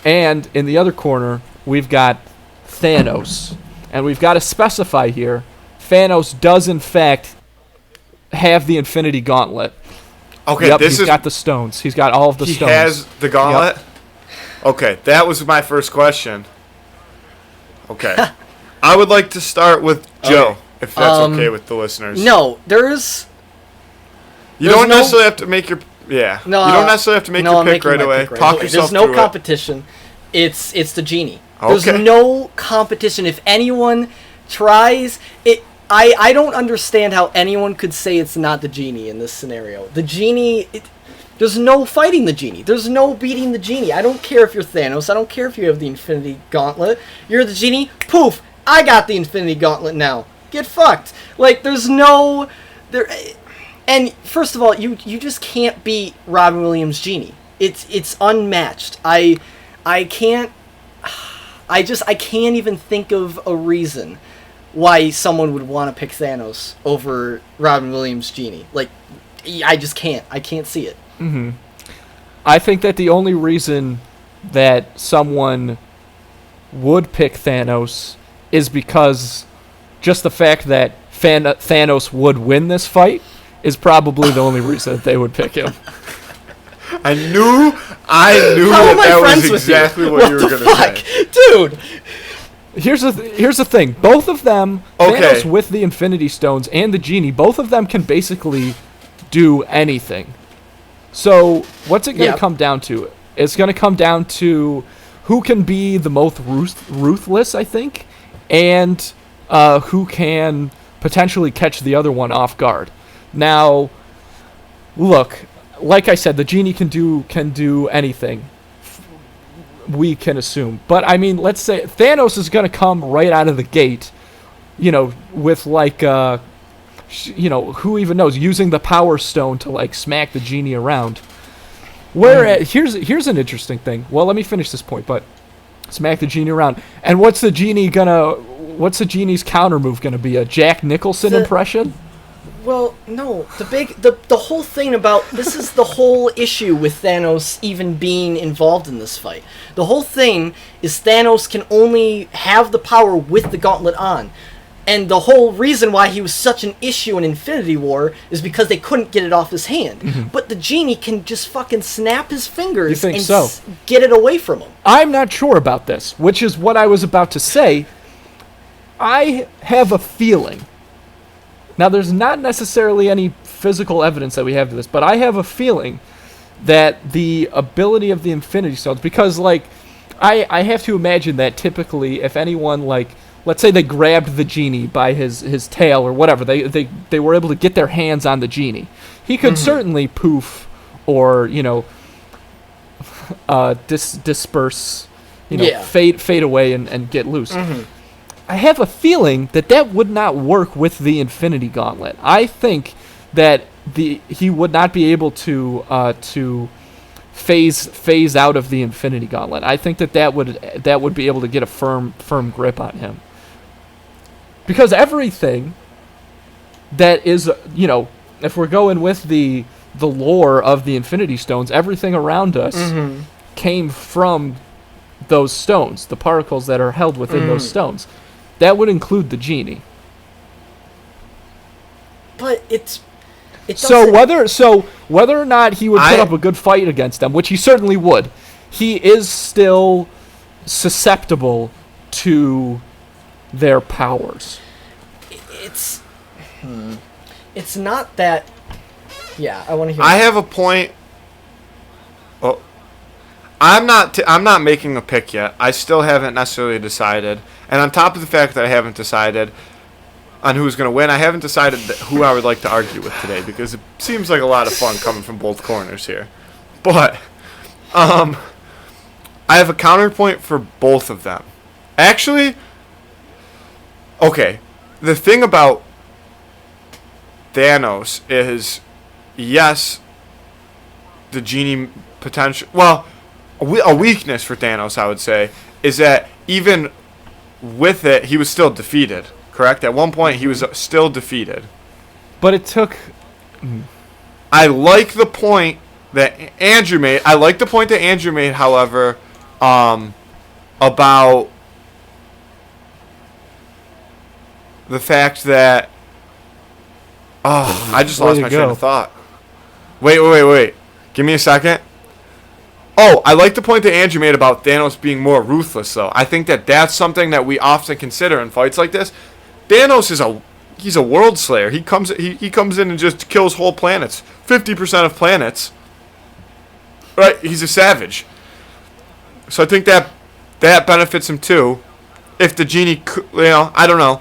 And in the other corner, we've got Thanos. And we've got to specify here, Thanos does in fact have the Infinity Gauntlet. Okay, he's got the stones. He's got all of the stones. He has the gauntlet? Yep. Okay, that was my first question. Okay. I would like to start with Joe, if that's okay with the listeners. No, there's You don't necessarily have to make your you don't necessarily have to make your pick right away. Talk yourself through it. There's no competition. It's the genie. Okay. There's no competition. If anyone tries it, I don't understand how anyone could say it's not the genie in this scenario. The genie, there's no fighting the genie. There's no beating the genie. I don't care if you're Thanos. I don't care if you have the Infinity Gauntlet. You're the genie. Poof! I got the Infinity Gauntlet now. Get fucked. Like, there's no... And first of all, you just can't beat Robin Williams' genie. It's unmatched. I can't even think of a reason why someone would want to pick Thanos over Robin Williams' genie. Like, I just can't. I can't see it. Mm-hmm. I think that the only reason that someone would pick Thanos is because just the fact that Thanos would win this fight is probably the only reason that they would pick him. I knew that was exactly what you were going to say. Dude! Here's the thing. Both of them, Thanos with the Infinity Stones and the Genie, both of them can basically do anything. So what's it going to come down to? It's going to come down to who can be the most ruthless, I think, and who can potentially catch the other one off guard. Now, look, like I said, the Genie can do anything. We can assume. But, I mean, let's say Thanos is going to come right out of the gate, with, like, who even knows, using the Power Stone to, like, smack the Genie around. Whereas, here's an interesting thing. Well, let me finish this point, but smack the Genie around. And what's the Genie's counter move going to be? A Jack Nicholson impression? Well, no. The whole thing about this is the whole issue with Thanos even being involved in this fight. The whole thing is Thanos can only have the power with the gauntlet on. And the whole reason why he was such an issue in Infinity War is because they couldn't get it off his hand. Mm-hmm. But the Genie can just fucking snap his fingers and get it away from him. I'm not sure about this, which is what I was about to say. I have a feeling. Now, there's not necessarily any physical evidence that we have to this, but I have a feeling that the ability of the Infinity Stones, because, like, I have to imagine that typically if anyone, like, let's say they grabbed the Genie by his tail or whatever, they were able to get their hands on the Genie. He could certainly poof or, disperse, fade away and get loose. Mm-hmm. I have a feeling that would not work with the Infinity Gauntlet. I think that he would not be able to phase out of the Infinity Gauntlet. I think that would be able to get a firm grip on him. Because everything that is, if we're going with the lore of the Infinity Stones, everything around us came from those stones, the particles that are held within those stones. That would include the Genie. But it so whether or not he would put up a good fight against them, which he certainly would, he is still susceptible to their powers. It's not that. Yeah, I want to hear. I have a point. Oh, I'm not making a pick yet. I still haven't necessarily decided. And on top of the fact that I haven't decided on who's going to win, I haven't decided who I would like to argue with today, because it seems like a lot of fun coming from both corners here. But I have a counterpoint for both of them. Actually, okay, the thing about Thanos is, yes, the Genie potential... Well, a weakness for Thanos, I would say, is that even with it, he was still defeated, correct? At one point, he was still defeated. But it took... I like the point that Andrew made. However, about the fact that... Oh, I just lost my train of thought. Wait. Give me a second. Oh, I like the point that Andrew made about Thanos being more ruthless, though. I think that that's something that we often consider in fights like this. Thanos is a he's a world slayer. He comes in and just kills whole planets. 50% of planets. Right? He's a savage. So I think that benefits him too. If the genie, I don't know.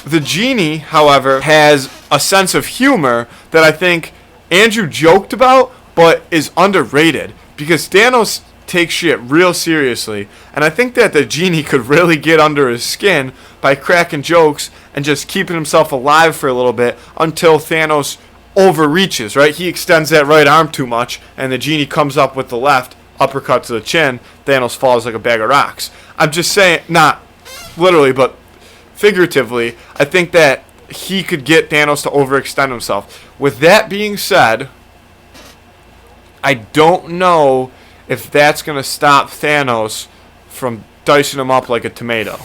The genie, however, has a sense of humor that I think Andrew joked about, but is underrated. Because Thanos takes shit real seriously. And I think that the genie could really get under his skin by cracking jokes and just keeping himself alive for a little bit until Thanos overreaches, right? He extends that right arm too much, and the genie comes up with the left, uppercut to the chin. Thanos falls like a bag of rocks. I'm just saying, not literally, but figuratively, I think that he could get Thanos to overextend himself. With that being said, I don't know if that's going to stop Thanos from dicing him up like a tomato.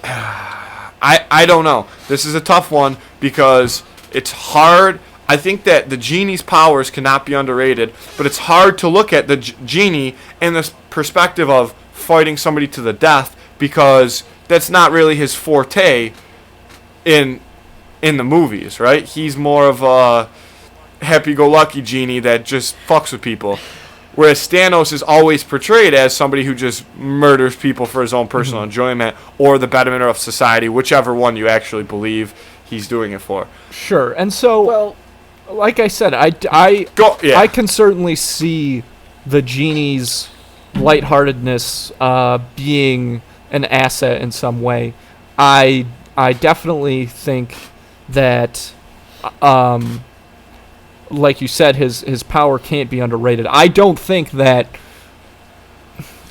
I don't know. This is a tough one because it's hard. I think that the genie's powers cannot be underrated, but it's hard to look at the genie in this perspective of fighting somebody to the death because that's not really his forte in the movies, right? He's more of a happy-go-lucky genie that just fucks with people. Whereas Thanos is always portrayed as somebody who just murders people for his own personal enjoyment or the betterment of society, whichever one you actually believe he's doing it for. Sure. And so, like I said, I can certainly see the genie's lightheartedness being an asset in some way. I definitely think that, like you said, his power can't be underrated. I don't think that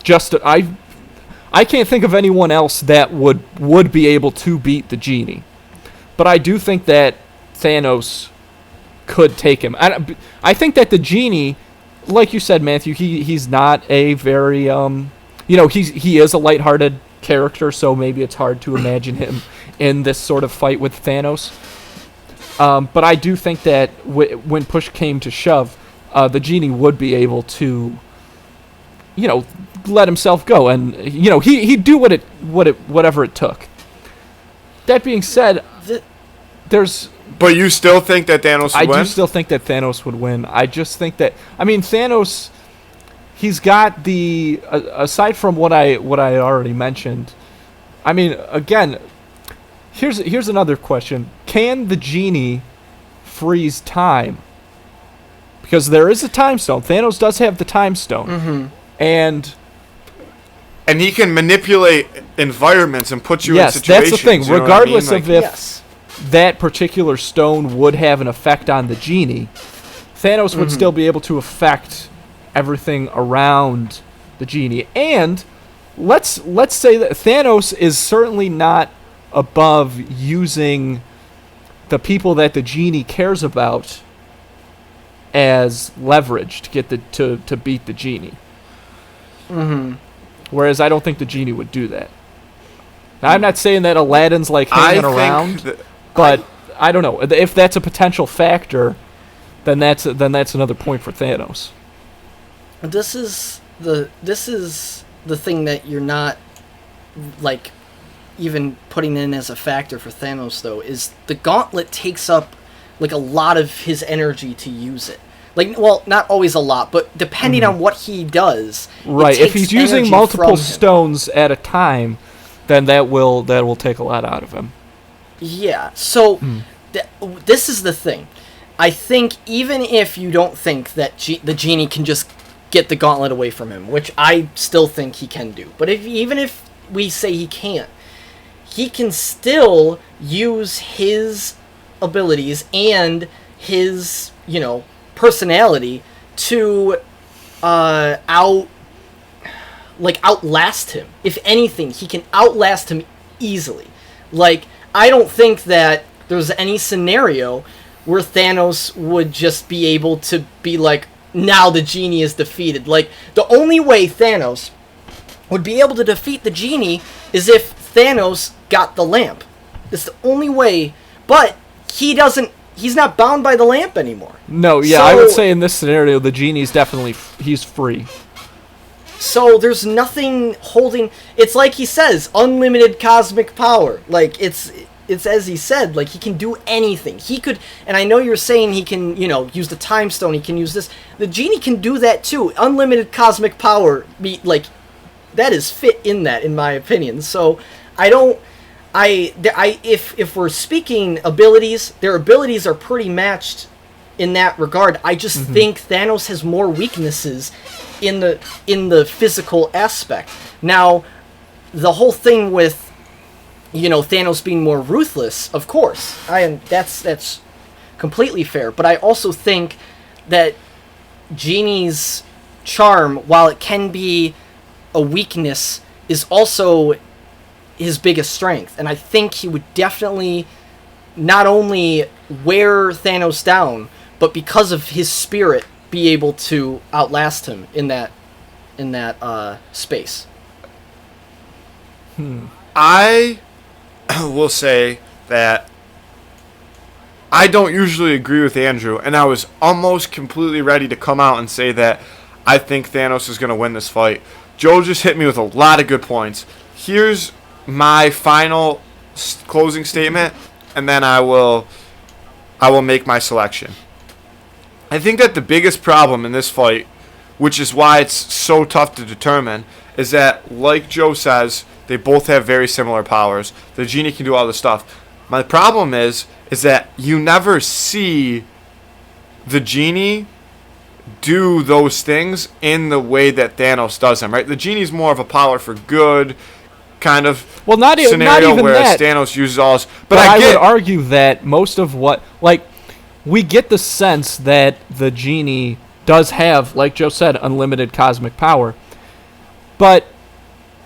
I can't think of anyone else that would be able to beat the genie. But I do think that Thanos could take him. I think that the genie, like you said, Matthew, he's not a very he is a lighthearted character, so maybe it's hard to imagine him in this sort of fight with Thanos. But I do think that when push came to shove, the genie would be able to, let himself go, and he'd do whatever it took. That being said, But you still think that Thanos would win? I do still think that Thanos would win. I just think that Thanos, he's got the aside from what I already mentioned. Again, here's another question: can the genie freeze time? Because there is a time stone. Thanos does have the time stone, and he can manipulate environments and put you in situations. Yes, that's the thing. Regardless of if that particular stone would have an effect on the genie, Thanos would still be able to affect everything around the genie. And let's say that Thanos is certainly not above using the people that the genie cares about as leverage to get to beat the genie. Whereas I don't think the genie would do that. Now, I'm not saying that Aladdin's like hanging around, but I don't know if that's a potential factor. Then that's another point for Thanos. This is the thing that you're not like even putting in as a factor for Thanos, though, is the gauntlet takes up like a lot of his energy to use it. Like, well, not always a lot, but depending on what he does. Right. If he's using multiple stones at a time, then that will take a lot out of him. Yeah. So this is the thing. I think even if you don't think that the genie can just get the gauntlet away from him, which I still think he can do, but even if we say he can't, he can still use his abilities and his, personality to outlast him. If anything, he can outlast him easily. Like, I don't think that there's any scenario where Thanos would just be able to be like, now the genie is defeated. Like, the only way Thanos would be able to defeat the genie is if Thanos got the lamp. It's the only way, but he's not bound by the lamp anymore. No, yeah, I would say in this scenario, the genie's definitely, he's free. So there's nothing holding, it's like he says, unlimited cosmic power. Like, it's as he said, like, he can do anything. He could, and I know you're saying he can, use the time stone, he can use this. The genie can do that too. Unlimited cosmic power, that is fit in that, in my opinion. So, if we're speaking abilities, their abilities are pretty matched in that regard. I just think Thanos has more weaknesses in the physical aspect. Now, the whole thing with Thanos being more ruthless, of course, that's completely fair. But I also think that Genie's charm, while it can be a weakness, is also his biggest strength. And I think he would definitely not only wear Thanos down, but because of his spirit, be able to outlast him in that space. I will say that I don't usually agree with Andrew, and I was almost completely ready to come out and say that I think Thanos is going to win this fight. Joe just hit me with a lot of good points. Here's my final closing statement, and then I will make my selection. I think that the biggest problem in this fight, which is why it's so tough to determine, is that, like Joe says, they both have very similar powers. The genie can do all this stuff. My problem is that you never see the genie do those things in the way that Thanos does them, right? The genie's more of a power for good kind of scenario, not even whereas that. Thanos uses all this. But I would argue that most of what, we get the sense that the genie does have, like Joe said, unlimited cosmic power. But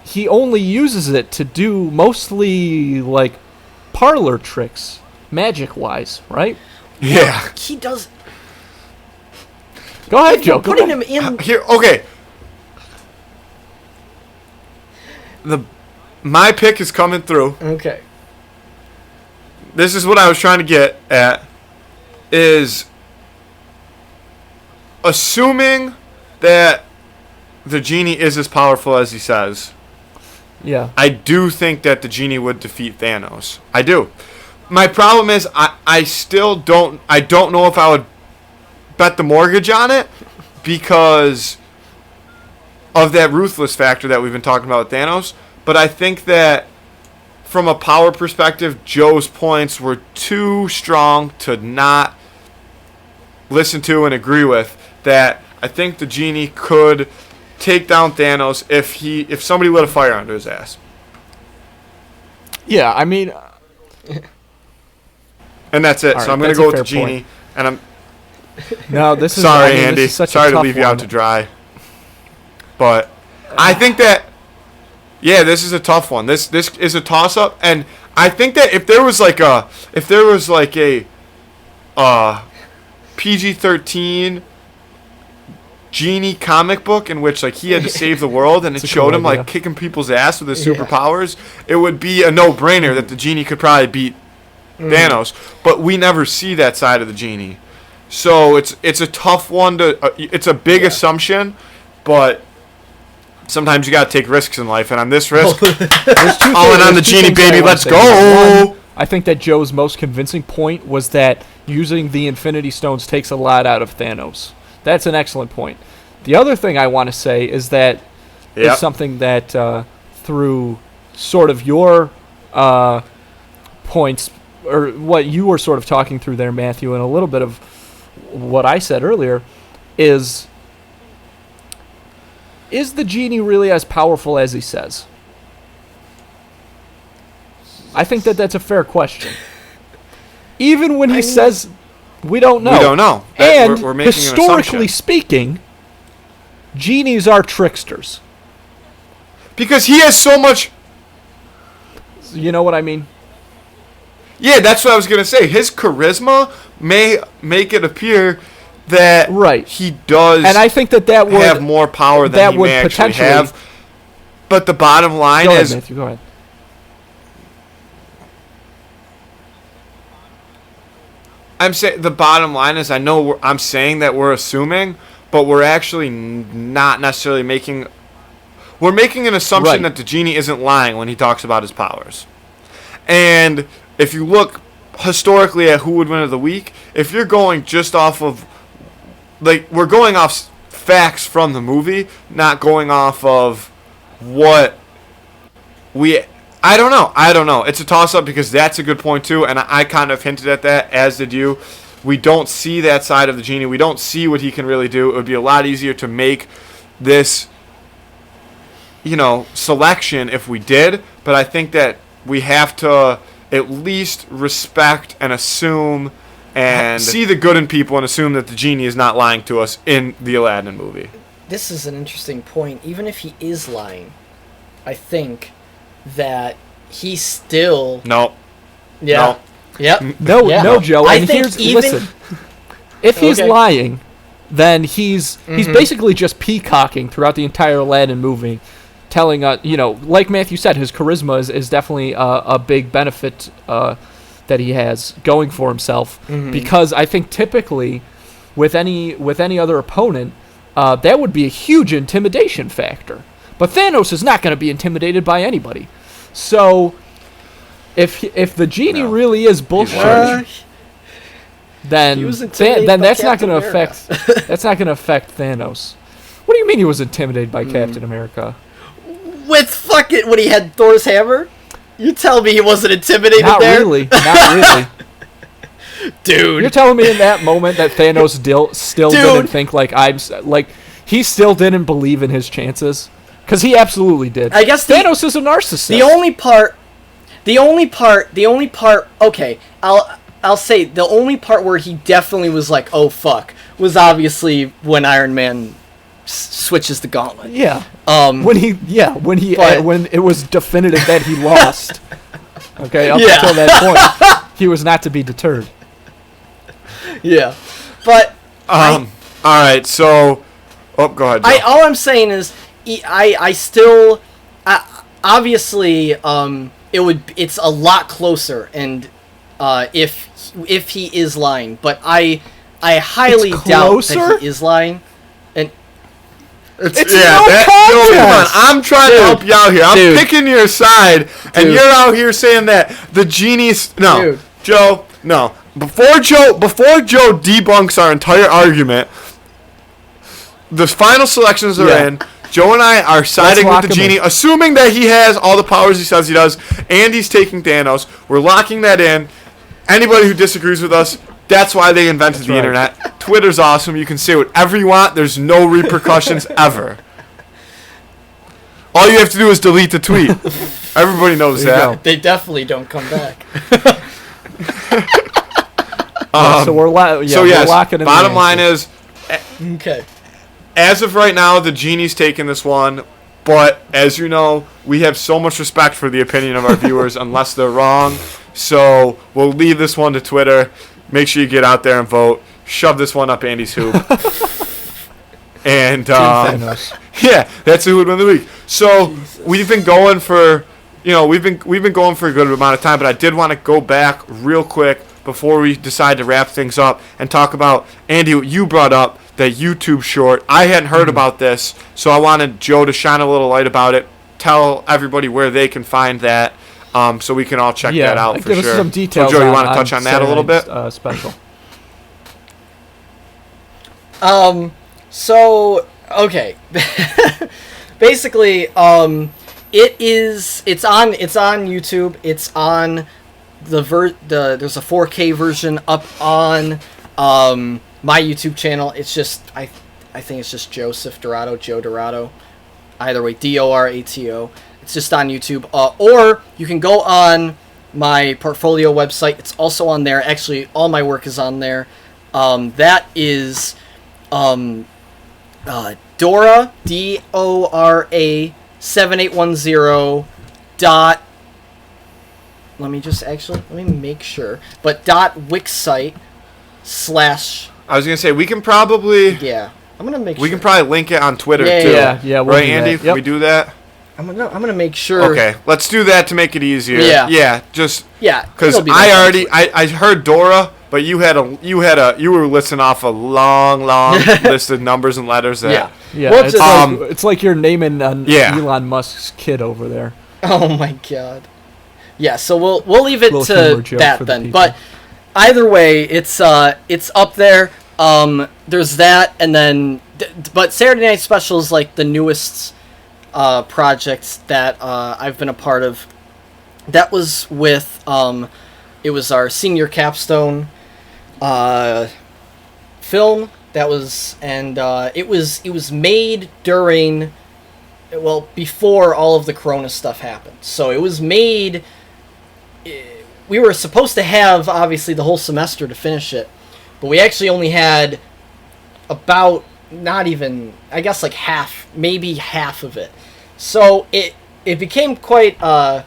he only uses it to do mostly, parlor tricks, magic-wise, right? Yeah. He does... Go ahead, Joe. Putting him in... Here, okay. My pick is coming through. Okay. This is what I was trying to get at, is assuming that the genie is as powerful as he says. Yeah. I do think that the genie would defeat Thanos. I do. My problem is I still don't know if I would bet the mortgage on it because of that ruthless factor that we've been talking about with Thanos. But I think that from a power perspective, Joe's points were too strong to not listen to and agree with. That I think the genie could take down Thanos if somebody lit a fire under his ass. Yeah, I mean... And that's it. Right, so I'm going to go with the genie. And I'm... No, this is... Sorry, I mean, Andy. this is such Sorry a to tough leave you one. out to dry. But I think that... Yeah, this is a tough one. This is a toss-up. And I think that if there was like a PG-13 genie comic book in which he had to save the world and it showed him kicking people's ass with his superpowers, it would be a no-brainer that the genie could probably beat Thanos. But we never see that side of the genie, so it's a tough one to. It's a big assumption, but sometimes you gotta take risks in life, and on this risk, all in on the genie, baby. Let's go. One, I think that Joe's most convincing point was that using the Infinity Stones takes a lot out of Thanos. That's an excellent point. The other thing I want to say is that is something that through sort of your points, or what you were sort of talking through there, Matthew, and a little bit of what I said earlier, is the genie really as powerful as he says? I think that that's a fair question. Even when he says... We don't know. We don't know. And we're making historically speaking, genies are tricksters. Because he has so much... You know what I mean? Yeah, that's what I was going to say. His charisma may make it appear that he does and I think that would have more power than he may actually have. But the bottom line is... Matthew, go ahead. I'm saying the bottom line is I'm saying that we're assuming, but we're actually not necessarily making. We're making an assumption that the genie isn't lying when he talks about his powers, and if you look historically at who would win of the week, if you're going just off of, like, we're going off facts from the movie, not going off of what I don't know. It's a toss-up because that's a good point, too, and I kind of hinted at that, as did you. We don't see that side of the genie. We don't see what he can really do. It would be a lot easier to make this, selection if we did, but I think that we have to at least respect and assume and see the good in people and assume that the genie is not lying to us in the Aladdin movie. This is an interesting point. Even if he is lying, I think that he still... No. Yeah. No. Yep. No, Joe. I And think listen. If he's lying, then he's basically just peacocking throughout the entire Aladdin movie, telling us, like Matthew said, his charisma is definitely a big benefit that he has going for himself. Because I think typically, with any other opponent, that would be a huge intimidation factor. But Thanos is not going to be intimidated by anybody. So, if the genie really is bullshit, then that's not going to affect Thanos. What do you mean he was intimidated by Captain America? With when he had Thor's hammer? You tell me he wasn't intimidated Not there? Really. Not really. Dude. You're telling me in that moment that Thanos still didn't think he still didn't believe in his chances? Because he absolutely did. I guess Thanos is a narcissist. The only part, okay, I'll say the only part where he definitely was like, oh fuck, was obviously when Iron Man switches the gauntlet. Yeah. When it was definitive that he lost. Okay, up until that point, he was not to be deterred. Yeah, but Um, all right, so go ahead, Joe. all I'm saying is I still obviously it's a lot closer, and if he is lying, but I highly doubt that he is lying. And It's no contest. Come on, I'm trying to help you out here. I'm picking your side, and you're out here saying that the genie's Joe. No, before Joe debunks our entire argument, the final selections are in. Joe and I are siding with the genie, assuming that he has all the powers he says he does, and he's taking Thanos. We're locking that in. Anybody who disagrees with us, that's why they invented the internet. Twitter's awesome. You can say whatever you want. There's no repercussions ever. All you have to do is delete the tweet. Everybody knows that. They definitely don't come back. So we're locking in. Bottom line is, okay. As of right now, the genie's taking this one, but as you know, we have so much respect for the opinion of our viewers unless they're wrong. So we'll leave this one to Twitter. Make sure you get out there and vote. Shove this one up Andy's hoop. And that's who would win the week. So we've been going for we've been going for a good amount of time, but I did want to go back real quick before we decide to wrap things up and talk about, Andy, what you brought up, that YouTube short. I hadn't heard about this, so I wanted Joe to shine a little light about it. Tell everybody where they can find that, so we can all check that out for give sure. us some details. So Joe, you want to touch on that a little bit? Special. So okay. Basically, it's on YouTube. It's on there's a 4K version up on my YouTube channel. It's just I think it's just Joe Dorato. Either way, Dorato. It's just on YouTube. Or you can go on my portfolio website. It's also on there. Actually, all my work is on there. That is Dora DORA 7810 dot. Let me make sure. But .wixsite/ I was gonna say we can probably. Yeah, I'm gonna make. We can probably link it on Twitter too. Yeah. We'll right, Andy? Can we do that? I'm gonna make sure. Okay, let's do that to make it easier. Yeah. Just. Yeah. Because I heard Dora, but you were listing off a long list of numbers and letters. Yeah. It's like you're naming Elon Musk's kid over there. Oh my god. Yeah, so we'll leave it Little to that then. The but either way, it's up there. There's that, and then but Saturday Night Special is like the newest project that I've been a part of. That was with it was our senior capstone film. That was, and it was made during, well, before all of the Corona stuff happened. So it was made. We were supposed to have obviously the whole semester to finish it, but we actually only had about, not even, I guess like maybe half of it. So it became quite a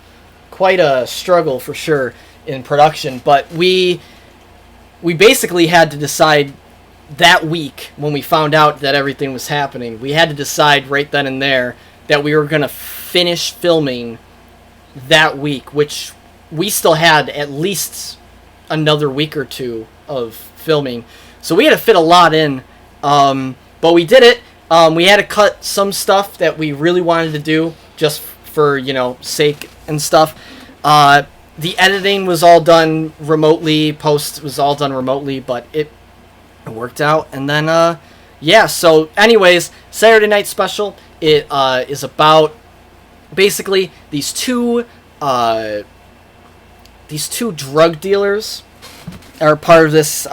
struggle for sure in production. But we basically had to decide that week when we found out that everything was happening. We had to decide right then and there that we were going to finish filming that week, which we still had at least another week or two of filming. So we had to fit a lot in. But we did it. We had to cut some stuff that we really wanted to do just for, sake and stuff. The editing was all done remotely. Post was all done remotely, but it worked out. And then, so anyways, Saturday Night Special, it is about basically these two drug dealers are part of this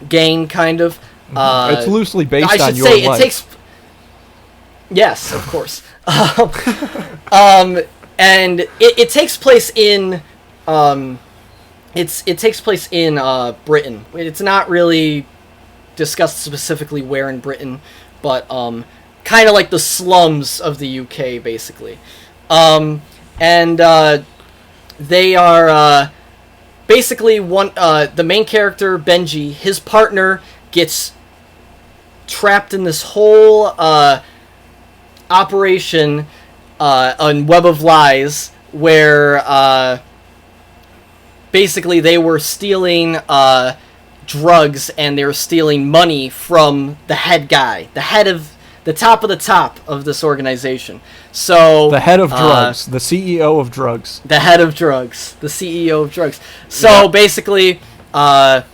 gang, kind of. It's loosely based on your life. I should say it takes. Yes, of course. And it takes place in it takes place in Britain. It's not really discussed specifically where in Britain, but kind of like the slums of the UK, basically. And they are basically the main character, Benji, his partner gets trapped in this whole operation on Web of Lies, where basically they were stealing drugs, and they were stealing money from the head guy, the top of this organization. So the head of drugs, the CEO of drugs. The head of drugs, the CEO of drugs. So basically, one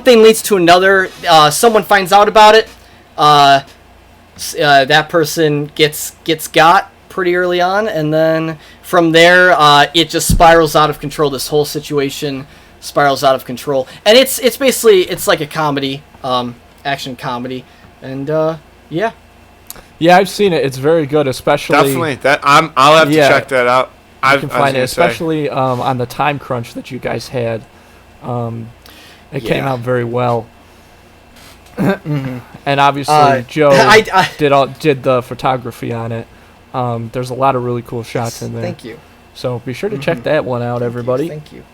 thing leads to another. Someone finds out about it. That person gets got pretty early on, and then from there, it just spirals out of control. This whole situation spirals out of control, and it's basically like a comedy, action comedy, and yeah. Yeah, I've seen it. It's very good, especially definitely that. I'll have to check that out. You can find it, especially on the time crunch that you guys had. It came out very well. Mm-hmm. And obviously, Joe did the photography on it. There's a lot of really cool shots in there. Thank you. So be sure to check that one out, everybody. Thank you.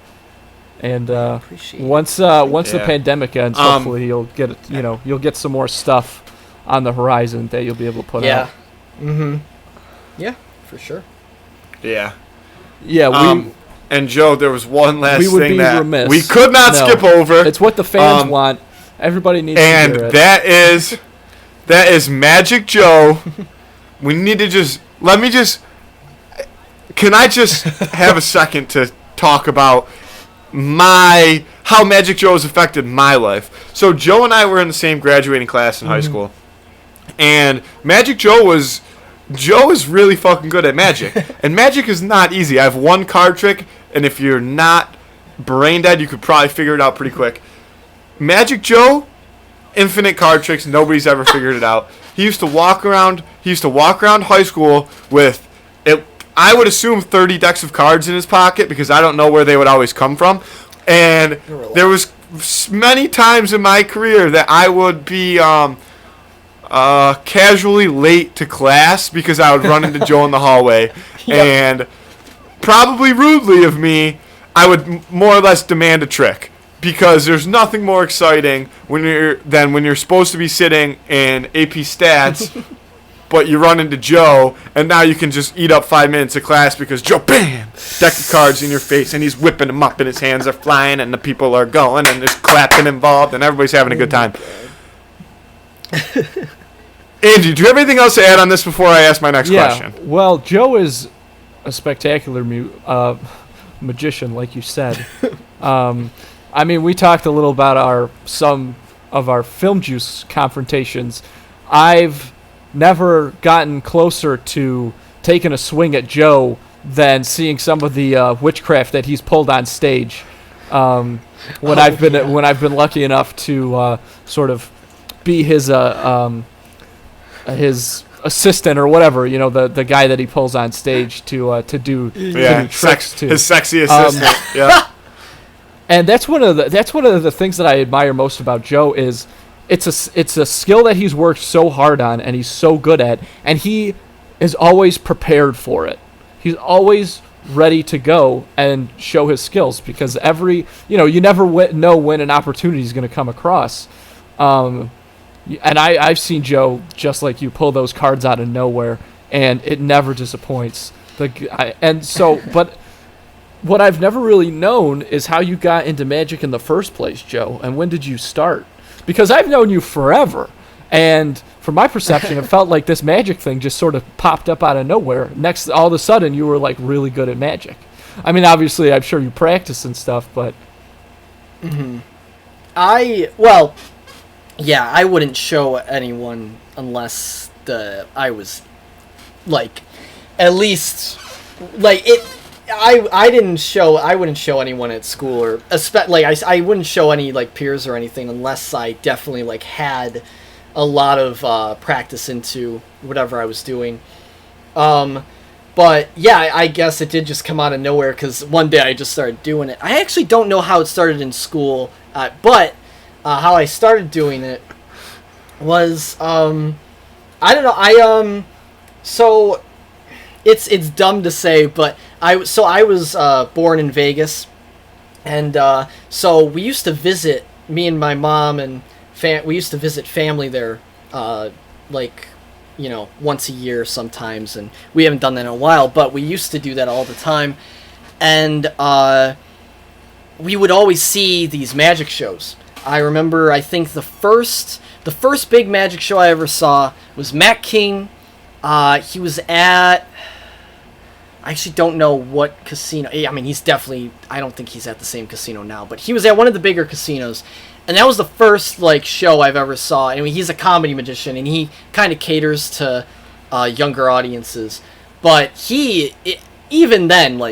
And once the pandemic ends, hopefully you'll get some more stuff on the horizon that you'll be able to put out. Mm-hmm. Yeah, for sure. Yeah. Yeah. And Joe, there was one last thing that remiss. we could not skip over. It's what the fans want. Everybody needs to hear it. And that is Magic Joe. We need to can I just have a second to talk about how Magic Joe has affected my life? So Joe and I were in the same graduating class in high school. And Joe is really fucking good at Magic. And Magic is not easy. I have one card trick, and if you're not brain dead, you could probably figure it out pretty quick. Magic Joe, infinite card tricks. Nobody's ever figured it out. He used to walk around high school with, I would assume, 30 decks of cards in his pocket, because I don't know where they would always come from. And there was many times in my career that I would be casually late to class because I would run into Joe in the hallway. And probably rudely of me, I would more or less demand a trick. Because there's nothing more exciting than when you're supposed to be sitting in AP Stats, but you run into Joe, and now you can just eat up 5 minutes of class because Joe, bam, deck of cards in your face, and he's whipping them up, and his hands are flying, and the people are going, and there's clapping involved, and everybody's having a good time. Angie, do you have anything else to add on this before I ask my next question? Well, Joe is a spectacular magician, like you said. I mean, we talked a little about some of our Film Juice confrontations. I've never gotten closer to taking a swing at Joe than seeing some of the witchcraft that he's pulled on stage. When I've been lucky enough to sort of be his assistant or whatever, the guy that he pulls on stage to do tricks to. His sexy assistant. Yeah. And that's one of the things that I admire most about Joe is it's a skill that he's worked so hard on and he's so good at, and he is always prepared for it. He's always ready to go and show his skills, because you never know when an opportunity is going to come across. And I've seen Joe, just like you, pull those cards out of nowhere, and it never disappoints. But what I've never really known is how you got into magic in the first place, Joe, and when did you start? Because I've known you forever, and from my perception, it felt like this magic thing just sort of popped up out of nowhere. Next, all of a sudden, you were like really good at magic. I mean, obviously, I'm sure you practice and stuff, but... Mm-hmm. I wouldn't show anyone unless I was, like, at least, like, it... I wouldn't show anyone at school, or I wouldn't show any like peers or anything unless I definitely like had a lot of practice into whatever I was doing. But yeah, I guess it did just come out of nowhere because one day I just started doing it. I actually don't know how it started in school, but how I started doing it was I don't know. So it's dumb to say, but I was born in Vegas, and so we used to visit, me and my mom, and we used to visit family there, once a year sometimes, and we haven't done that in a while, but we used to do that all the time, and we would always see these magic shows. I remember, I think the first big magic show I ever saw was Matt King. He was at... I actually don't know what casino. I mean, he's definitely... I don't think he's at the same casino now, but he was at one of the bigger casinos, and that was the first show I've ever saw. I mean, he's a comedy magician, and he kind of caters to younger audiences. But even then,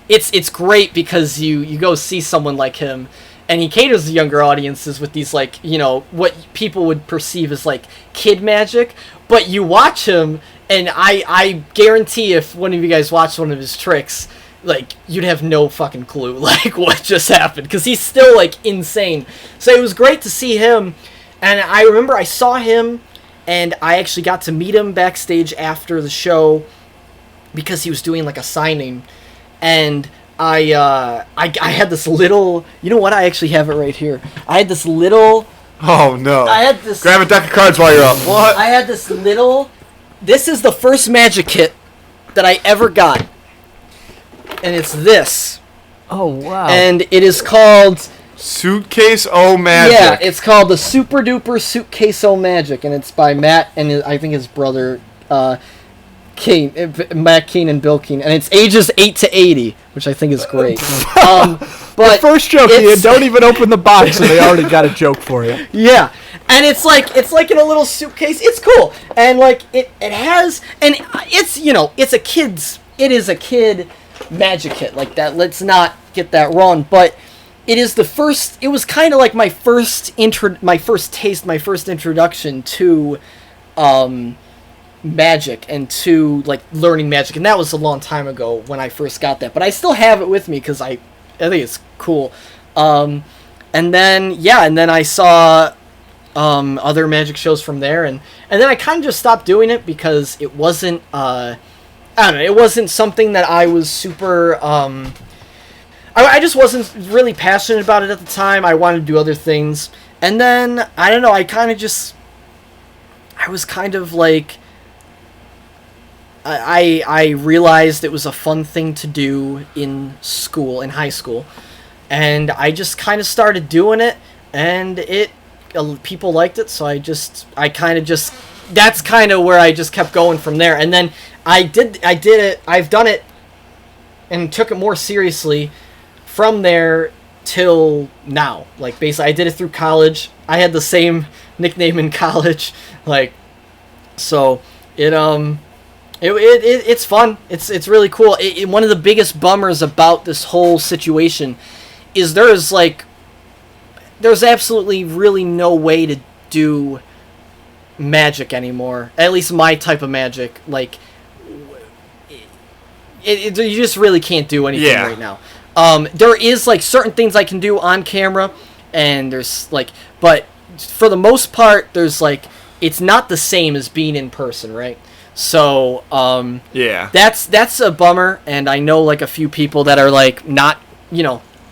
it's great because you go see someone like him, and he caters to younger audiences with these what people would perceive as kid magic. But you watch him, and I guarantee if one of you guys watched one of his tricks, you'd have no fucking clue, what just happened. Because he's still, insane. So it was great to see him. And I remember I saw him, and I actually got to meet him backstage after the show, because he was doing, a signing. And I had this little... You know what? I actually have it right here. I had this little... Oh, no. I had this... Grab a deck of cards while you're up. What? I had this little... This is the first magic kit that I ever got. And it's this. Oh, wow. And it is called... Suitcase O Magic. Yeah, it's called the Super Duper Suitcase O Magic. And it's by Matt and I think his brother, Matt Keane and Bill Keane. And it's ages 8 to 80, which I think is great. But the first joke, Ian, don't even open the box and they already got a joke for you. Yeah. And it's in a little suitcase. It's cool. And it has, and it is a kid magic kit like that. Let's not get that wrong, but it was kind of my first introduction to magic and to learning magic, and that was a long time ago when I first got that, but I still have it with me because I think it's cool. And then I saw other magic shows from there, and then I kind of just stopped doing it because it wasn't I don't know, it wasn't something that I was super I just wasn't really passionate about it at the time. I wanted to do other things, and then I don't know, I was kind of I realized it was a fun thing to do in high school, and I just kind of started doing it, and people liked it, so that's kind of where I just kept going from there. And then I did it. I've done it and took it more seriously from there till now. Like, basically, I did it through college. I had the same nickname in college. Like, so it's fun. It's really cool. One of the biggest bummers about this whole situation is there's absolutely really no way to do magic anymore. At least my type of magic. Like, you just really can't do anything right now. There is like certain things I can do on camera, and there's like, but for the most part, there's like, it's not the same as being in person, right? So that's a bummer, and I know like a few people that are like not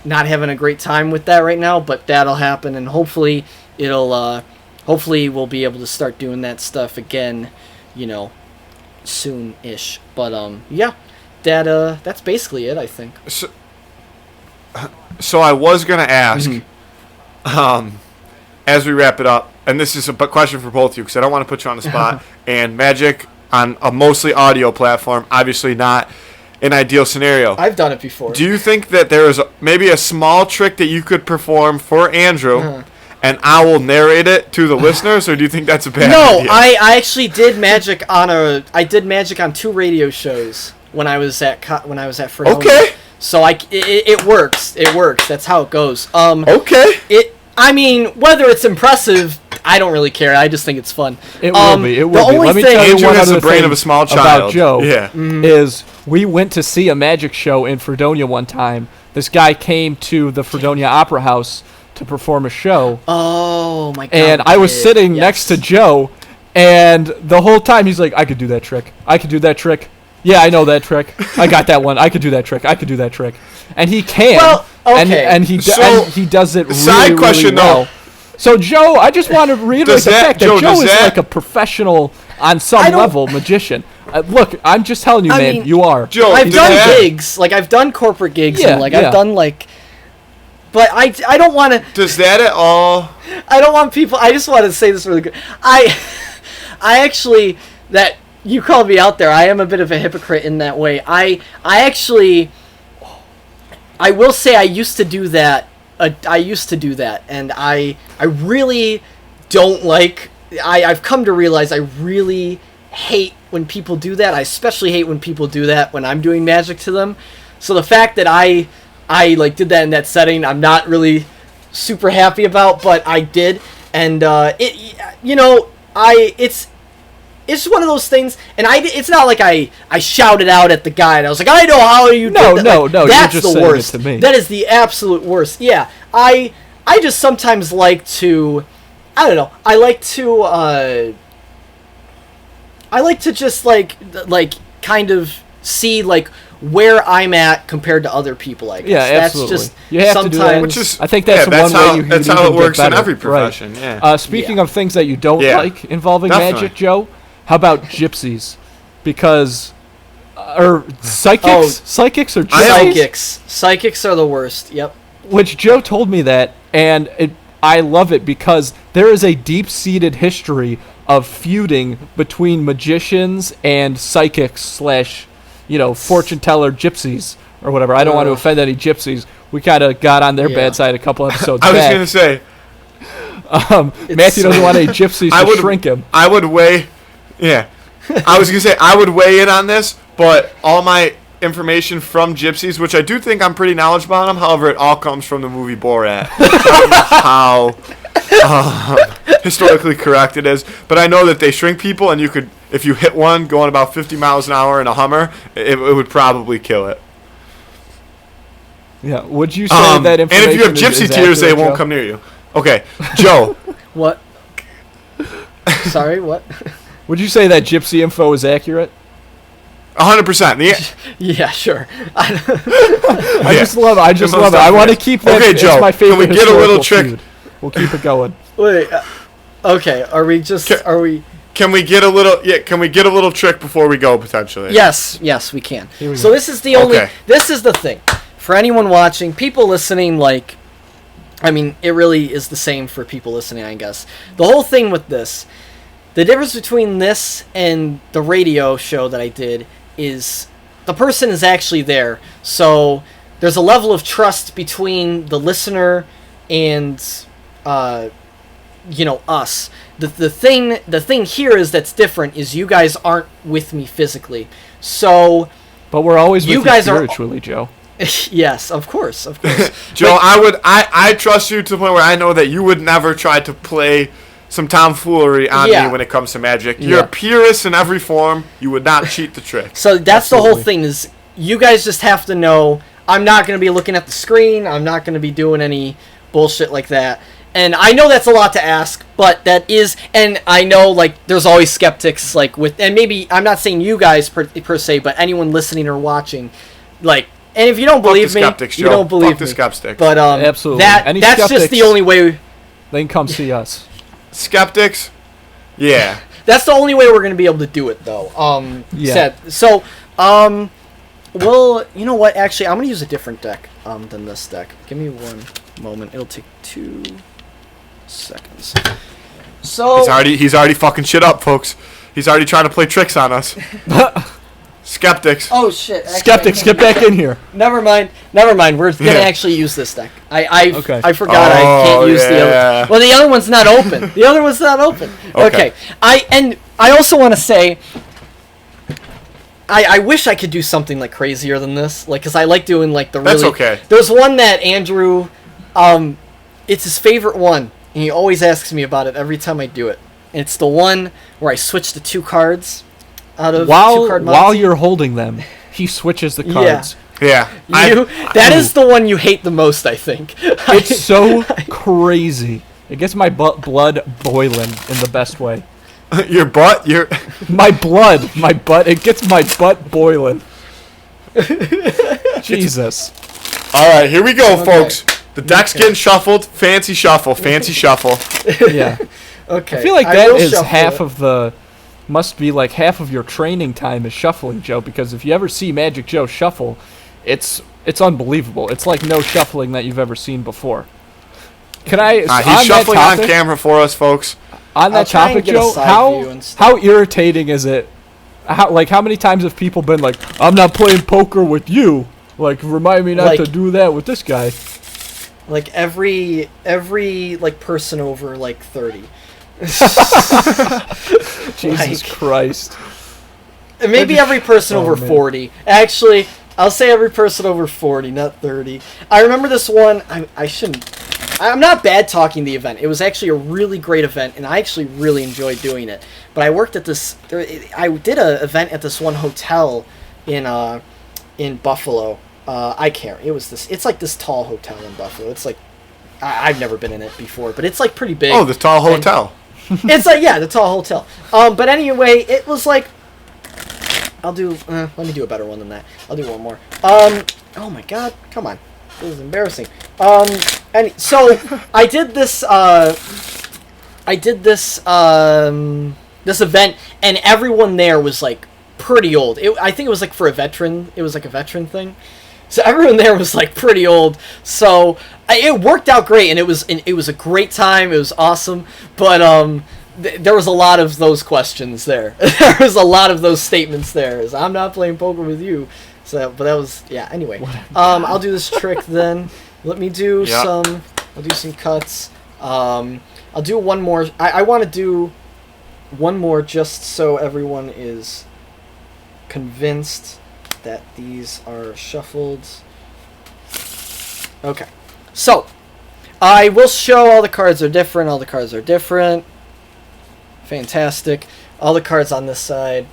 having a great time with that right now, but that'll happen, and hopefully hopefully we'll be able to start doing that stuff again, soon-ish. But that's basically it, I think. So I was gonna ask, as we wrap it up, and this is a question for both of you because I don't want to put you on the spot. And magic on a mostly audio platform, obviously not an ideal scenario. I've done it before. Do you think that there is maybe a small trick that you could perform for Andrew, and I will narrate it to the listeners, or do you think that's a bad idea? No, I actually did magic on 2 radio shows when I was at Fredonia. Okay. So it works. It works. That's how it goes. Okay. I mean, whether it's impressive, I don't really care. I just think it's fun. It will be. It will be. Let me tell you Andrew one has other the brain thing of a small child. about Joe. Yeah. Is we went to see a magic show in Fredonia one time. This guy came to the Fredonia Opera House to perform a show. Oh my god! And I was sitting next to Joe, and the whole time he's like, "I could do that trick. I could do that trick. Yeah, I know that trick. I got that one. I could do that trick. I could do that trick." And he can. Well, okay. And he does it really, side question, really well. though. So, Joe, I just want to reiterate the fact that Joe is like a professional, on some level, magician. Look, I'm just telling you, man, you are. Joe, I've done gigs. Like, I've done corporate gigs. Yeah, and, like, I've done, like... But I don't want to... Does that at all... I don't want people... I just want to say this really good. I actually... That... You called me out there. I am a bit of a hypocrite in that way. I actually... I will say I used to do that. And I really don't like... I've come to realize I really hate when people do that. I especially hate when people do that when I'm doing magic to them. So the fact that I like did that in that setting, I'm not really super happy about, but I did. And it's one of those things, and it's not like I shouted out at the guy and I was like, I know how you did that. No, that's you're just the worst. It to me. That is the absolute worst. Yeah, I just sometimes like to, I don't know, I like to just like kind of see like where I'm at compared to other people. I guess. Yeah, absolutely. That's just you have sometimes. To do that. Which is, I think that's one way you can That's how it works in better. every profession. Right. Yeah. Speaking of things that you don't like involving magic, Joe, how about gypsies? Because, or psychics? Psychics or gypsies? Psychics are the worst. Yep. Which Joe told me that, and I love it because there is a deep-seated history of feuding between magicians and psychics / fortune teller gypsies or whatever. I don't want to offend any gypsies. We kind of got on their bad side a couple episodes back. I was going to say. Matthew doesn't want any gypsies to shrink him. I would weigh... Yeah. I was going to say, I would weigh in on this, but all my information from gypsies, which I do think I'm pretty knowledgeable on them, however, it all comes from the movie Borat. How historically correct it is. But I know that they shrink people, and you could, if you hit one going about 50 miles an hour in a Hummer, it would probably kill it. Yeah. Would you say that information? And if you have gypsy tears, they won't come near you. Okay, Joe. What? Sorry, what? Would you say that gypsy info is accurate? 100%. Yeah, sure. I just love it. I want to keep that. Okay, Joe. It's my favorite. Can we get a little trick? Feud. We'll keep it going. Wait. Okay. Are we? Can we get a little? Yeah. Can we get a little trick before we go potentially? Yes, we can. So this is the only. Okay. This is the thing. For anyone watching, people listening, like, I mean, it really is the same for people listening, I guess. The whole thing with this, the difference between this and the radio show that I did is the person is actually there. So there's a level of trust between the listener and us. The thing here is that's different is you guys aren't with me physically. So but we're always with you guys spiritually, Joe. Yes, of course. Joe, I trust you to the point where I know that you would never try to play some tomfoolery on me when it comes to magic. You're a purist in every form. You would not cheat the trick. So that's the whole thing is you guys just have to know I'm not going to be looking at the screen. I'm not going to be doing any bullshit like that. And I know that's a lot to ask, but that is, and I know, like, there's always skeptics, like, with, and maybe, I'm not saying you guys per se, but anyone listening or watching, like, and if you don't believe me, you don't believe me. Skeptics. But, absolutely. That's just the only way. They can come see us. Skeptics? Yeah. That's the only way we're going to be able to do it, though. So, well, you know what, actually, I'm going to use a different deck, than this deck. Give me one moment. It'll take 2 seconds. So he's already fucking shit up, folks. He's already trying to play tricks on us. Skeptics. Oh shit! Actually, Skeptics, get back in here. Never mind. We're gonna actually use this deck. I forgot I can't use the other. Well, the other one's not open. Okay. I also want to say. I wish I could do something like crazier than this, like, because I like doing like the really. That's okay. There's one that Andrew, it's his favorite one, and he always asks me about it every time I do it. And it's the one where I switch the 2 cards out of 2 card mods. While you're holding them, he switches the cards. Yeah. That is the one you hate the most, I think. It's so crazy. It gets my blood boiling in the best way. Your butt? My butt. It gets my butt boiling. Jesus. All right, here we go, folks. The deck's getting shuffled. Fancy shuffle. Yeah. Okay. I feel like that is must be like half of your training time is shuffling, Joe, because if you ever see Magic Joe shuffle, it's unbelievable. It's like no shuffling that you've ever seen before. Can I... he's shuffling on camera for us, folks. On that topic, Joe, how irritating is it? How many times have people been like, I'm not playing poker with you. Like, remind me not to do that with this guy. Like, every like, person over, like, 30. Jesus Christ. Maybe every person over 40. Actually, I'll say every person over 40, not 30. I remember this one. I'm not bad talking the event. It was actually a really great event, and I actually really enjoyed doing it. But I worked at this... I did an event at this one hotel in Buffalo. I can't... It's like this tall hotel in Buffalo. It's like... I've never been in it before, but it's like pretty big. Oh, the tall hotel. It's like, yeah, the tall hotel. But anyway, it was like... let me do a better one than that. I'll do one more. Oh my god, come on. This is embarrassing. And so I did this this event, and everyone there was like pretty old. I think it was like for a veteran. It was like a veteran thing. So everyone there was like pretty old. So it worked out great, and it was a great time. It was awesome. But there was a lot of those questions there. There was a lot of those statements there. I'm not playing poker with you. So, but that was, yeah, anyway. I'll do this trick then. Let me do some, I'll do some cuts. I'll do one more. I want to do one more just so everyone is convinced that these are shuffled. Okay. So, I will show all the cards are different. Fantastic. All the cards on this side.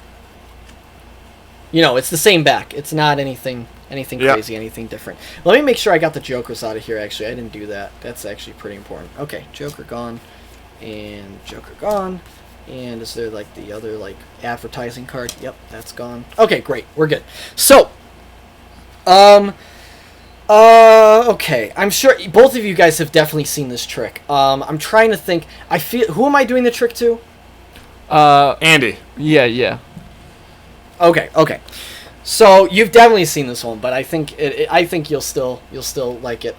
You know, it's the same back. It's not anything crazy, anything different. Let me make sure I got the jokers out of here, actually. I didn't do that. That's actually pretty important. Okay, joker gone. And joker gone. And is there, like, the other, like, advertising card? Yep, that's gone. Okay, great. We're good. So, okay. I'm sure both of you guys have definitely seen this trick. I'm trying to think. Who am I doing the trick to? Andy. Yeah. Okay. So you've definitely seen this one, but I think you'll still like it.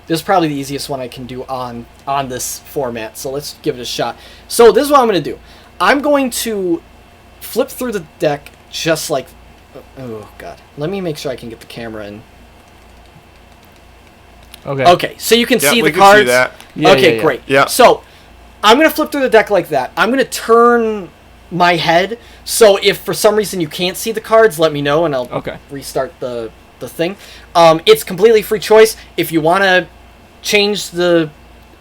This is probably the easiest one I can do on this format. So let's give it a shot. So this is what I'm going to do. I'm going to flip through the deck just like Oh God. Let me make sure I can get the camera in. Okay. Okay, so you can see the can cards. See that. Yeah, Okay, yeah. great. Yeah. So I'm gonna flip through the deck like that. I'm gonna turn my head. So if for some reason you can't see the cards, let me know and I'll restart the thing. It's completely free choice. If you want to change the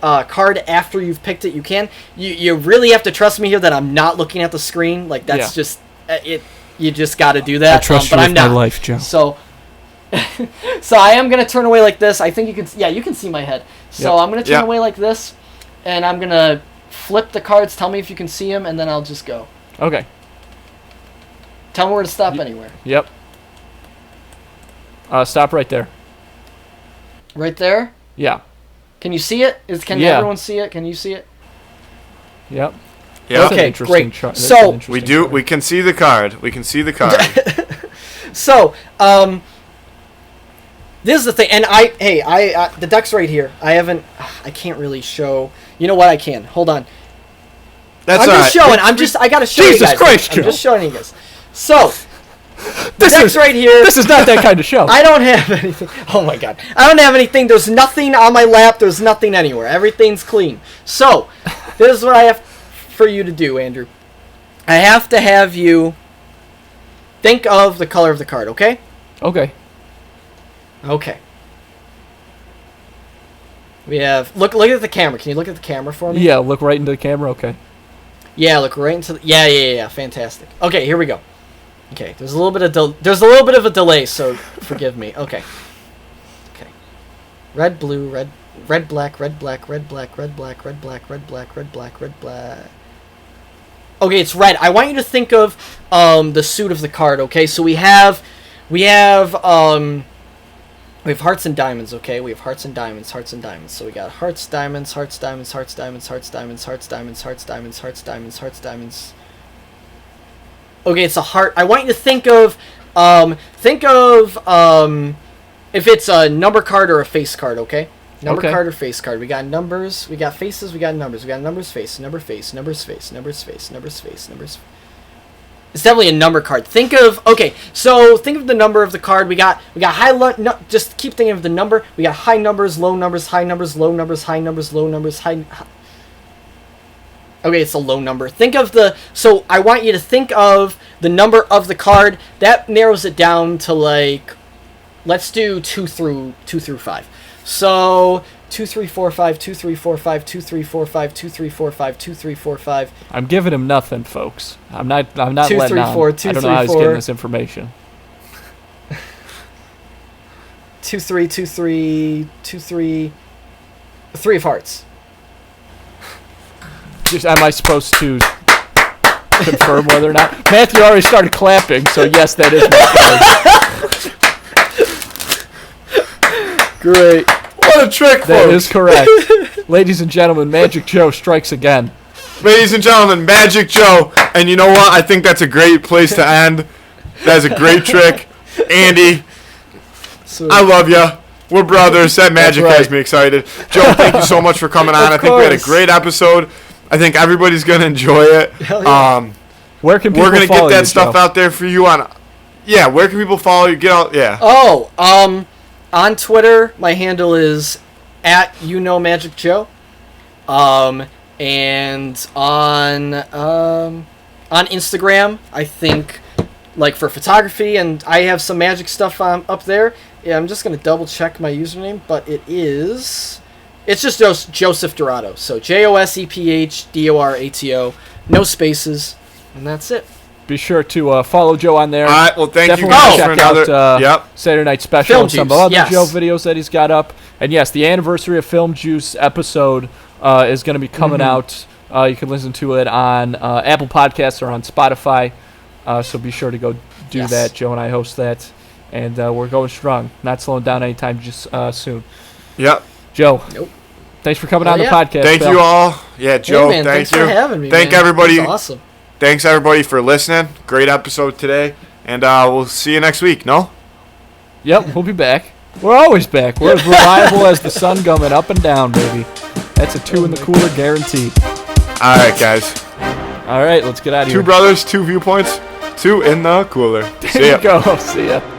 card after you've picked it, you can. You really have to trust me here that I'm not looking at the screen. Like that's just it. You just got to do that. I trust you but with I'm not. my life, Joe. So. So I am gonna turn away like this. I think you can. Yeah, you can see my head. So I'm gonna turn away like this, and I'm gonna flip the cards. Tell me if you can see them, and then I'll just go. Okay. Tell me where to stop anywhere. Yep. Stop right there. Right there? Yeah. Can you see it? Can everyone see it? Can you see it? Yep. Yeah. Okay, great. So we do. We can see the card. We can see the card. So, this is the thing, and I the deck's right here. I can't really show. You know what? I can. Hold on. That's I'm just showing. I gotta show you guys. Jesus Christ, Joe. I'm just showing you guys. So, the deck's right here. This is not that kind of show. I don't have anything. Oh my God. I don't have anything. There's nothing on my lap. There's nothing anywhere. Everything's clean. So, this is what I have for you to do, Andrew. I have to have you think of the color of the card, okay? Okay. Okay. We have... Look at the camera. Can you look at the camera for me? Yeah, look right into the camera, okay. Yeah, look right into the... Yeah. Fantastic. Okay, here we go. Okay, there's a little bit of a delay, so forgive me. Okay. Red, blue, red, black, red, black, red, black, red, black, red, black, red, black, red, black, red, black. Okay, it's red. I want you to think of the suit of the card, okay? So we have hearts and diamonds, okay? We have hearts and diamonds. So we got hearts, diamonds, hearts, diamonds, hearts, diamonds, hearts, diamonds, hearts, diamonds, hearts, diamonds, hearts, diamonds, hearts, diamonds. Okay, it's a heart. I want you to think of if it's a number card or a face card, okay? Number card or face card. We got numbers, we got faces, we got numbers. We got numbers, face, numbers, face, numbers, face, numbers, face, numbers. It's definitely a number card. Think of the number of the card. We got high just keep thinking of the number. We got high numbers, low numbers, high numbers, low numbers, high numbers, low numbers, high. Okay, it's a low number. So I want you to think of the number of the card. That narrows it down to like, let's do 2 through 5. So 2, 3, 4, 5, 2, 3, 4, 5, 2, 3, 4, 5, 2, 3, 4, 5, 2, 3, 4, 5. I'm giving him nothing, folks. I'm not 2, letting 3, 4, 2, I don't 3, know how he's 4. getting this information. 2, 3, 2, 3, 2, 3. 3 of hearts. Am I supposed to confirm whether or not? Matthew already started clapping, so yes, that is my card. Great. What a trick, folks. That is correct. Ladies and gentlemen, Magic Joe strikes again. Ladies and gentlemen, Magic Joe. And you know what? I think that's a great place to end. That's a great trick. Andy, I love you. We're brothers. That magic has me excited. Joe, thank you so much for coming on. I think we had a great episode. I think everybody's going to enjoy it. Yeah. Where can people follow you, we're going to get that Joe? stuff out there for you on... Yeah, where can people follow you? Get out... Yeah. Oh, on Twitter, my handle is @MagicJoe. And on Instagram, I think, like for photography, and I have some magic stuff up there. Yeah, I'm just gonna double check my username, but it's just Joseph Dorato. So JOSEPHDORATO, no spaces, and that's it. Be sure to follow Joe on there. All right, well, thank Definitely you guys check for another... out Saturday Night Special Film and some Juice, other yes. Joe videos that he's got up. And yes, the anniversary of Film Juice episode is going to be coming out. You can listen to it on Apple Podcasts or on Spotify. So be sure to go do that. Joe and I host that. And we're going strong. Not slowing down anytime soon. Yep. Joe. Nope. Thanks for coming on the podcast. Thank you all. Yeah, Joe, thanks you. for having me, Thank man. everybody. That's awesome. Thanks, everybody, for listening. Great episode today. And we'll see you next week, no? Yep, we'll be back. We're always back. We're as reliable as the sun going up and down, baby. That's a 2 in the cooler guarantee. All right, guys. All right, let's get out of here. 2 brothers, 2 viewpoints, 2 in the Cooler. There you go. See ya.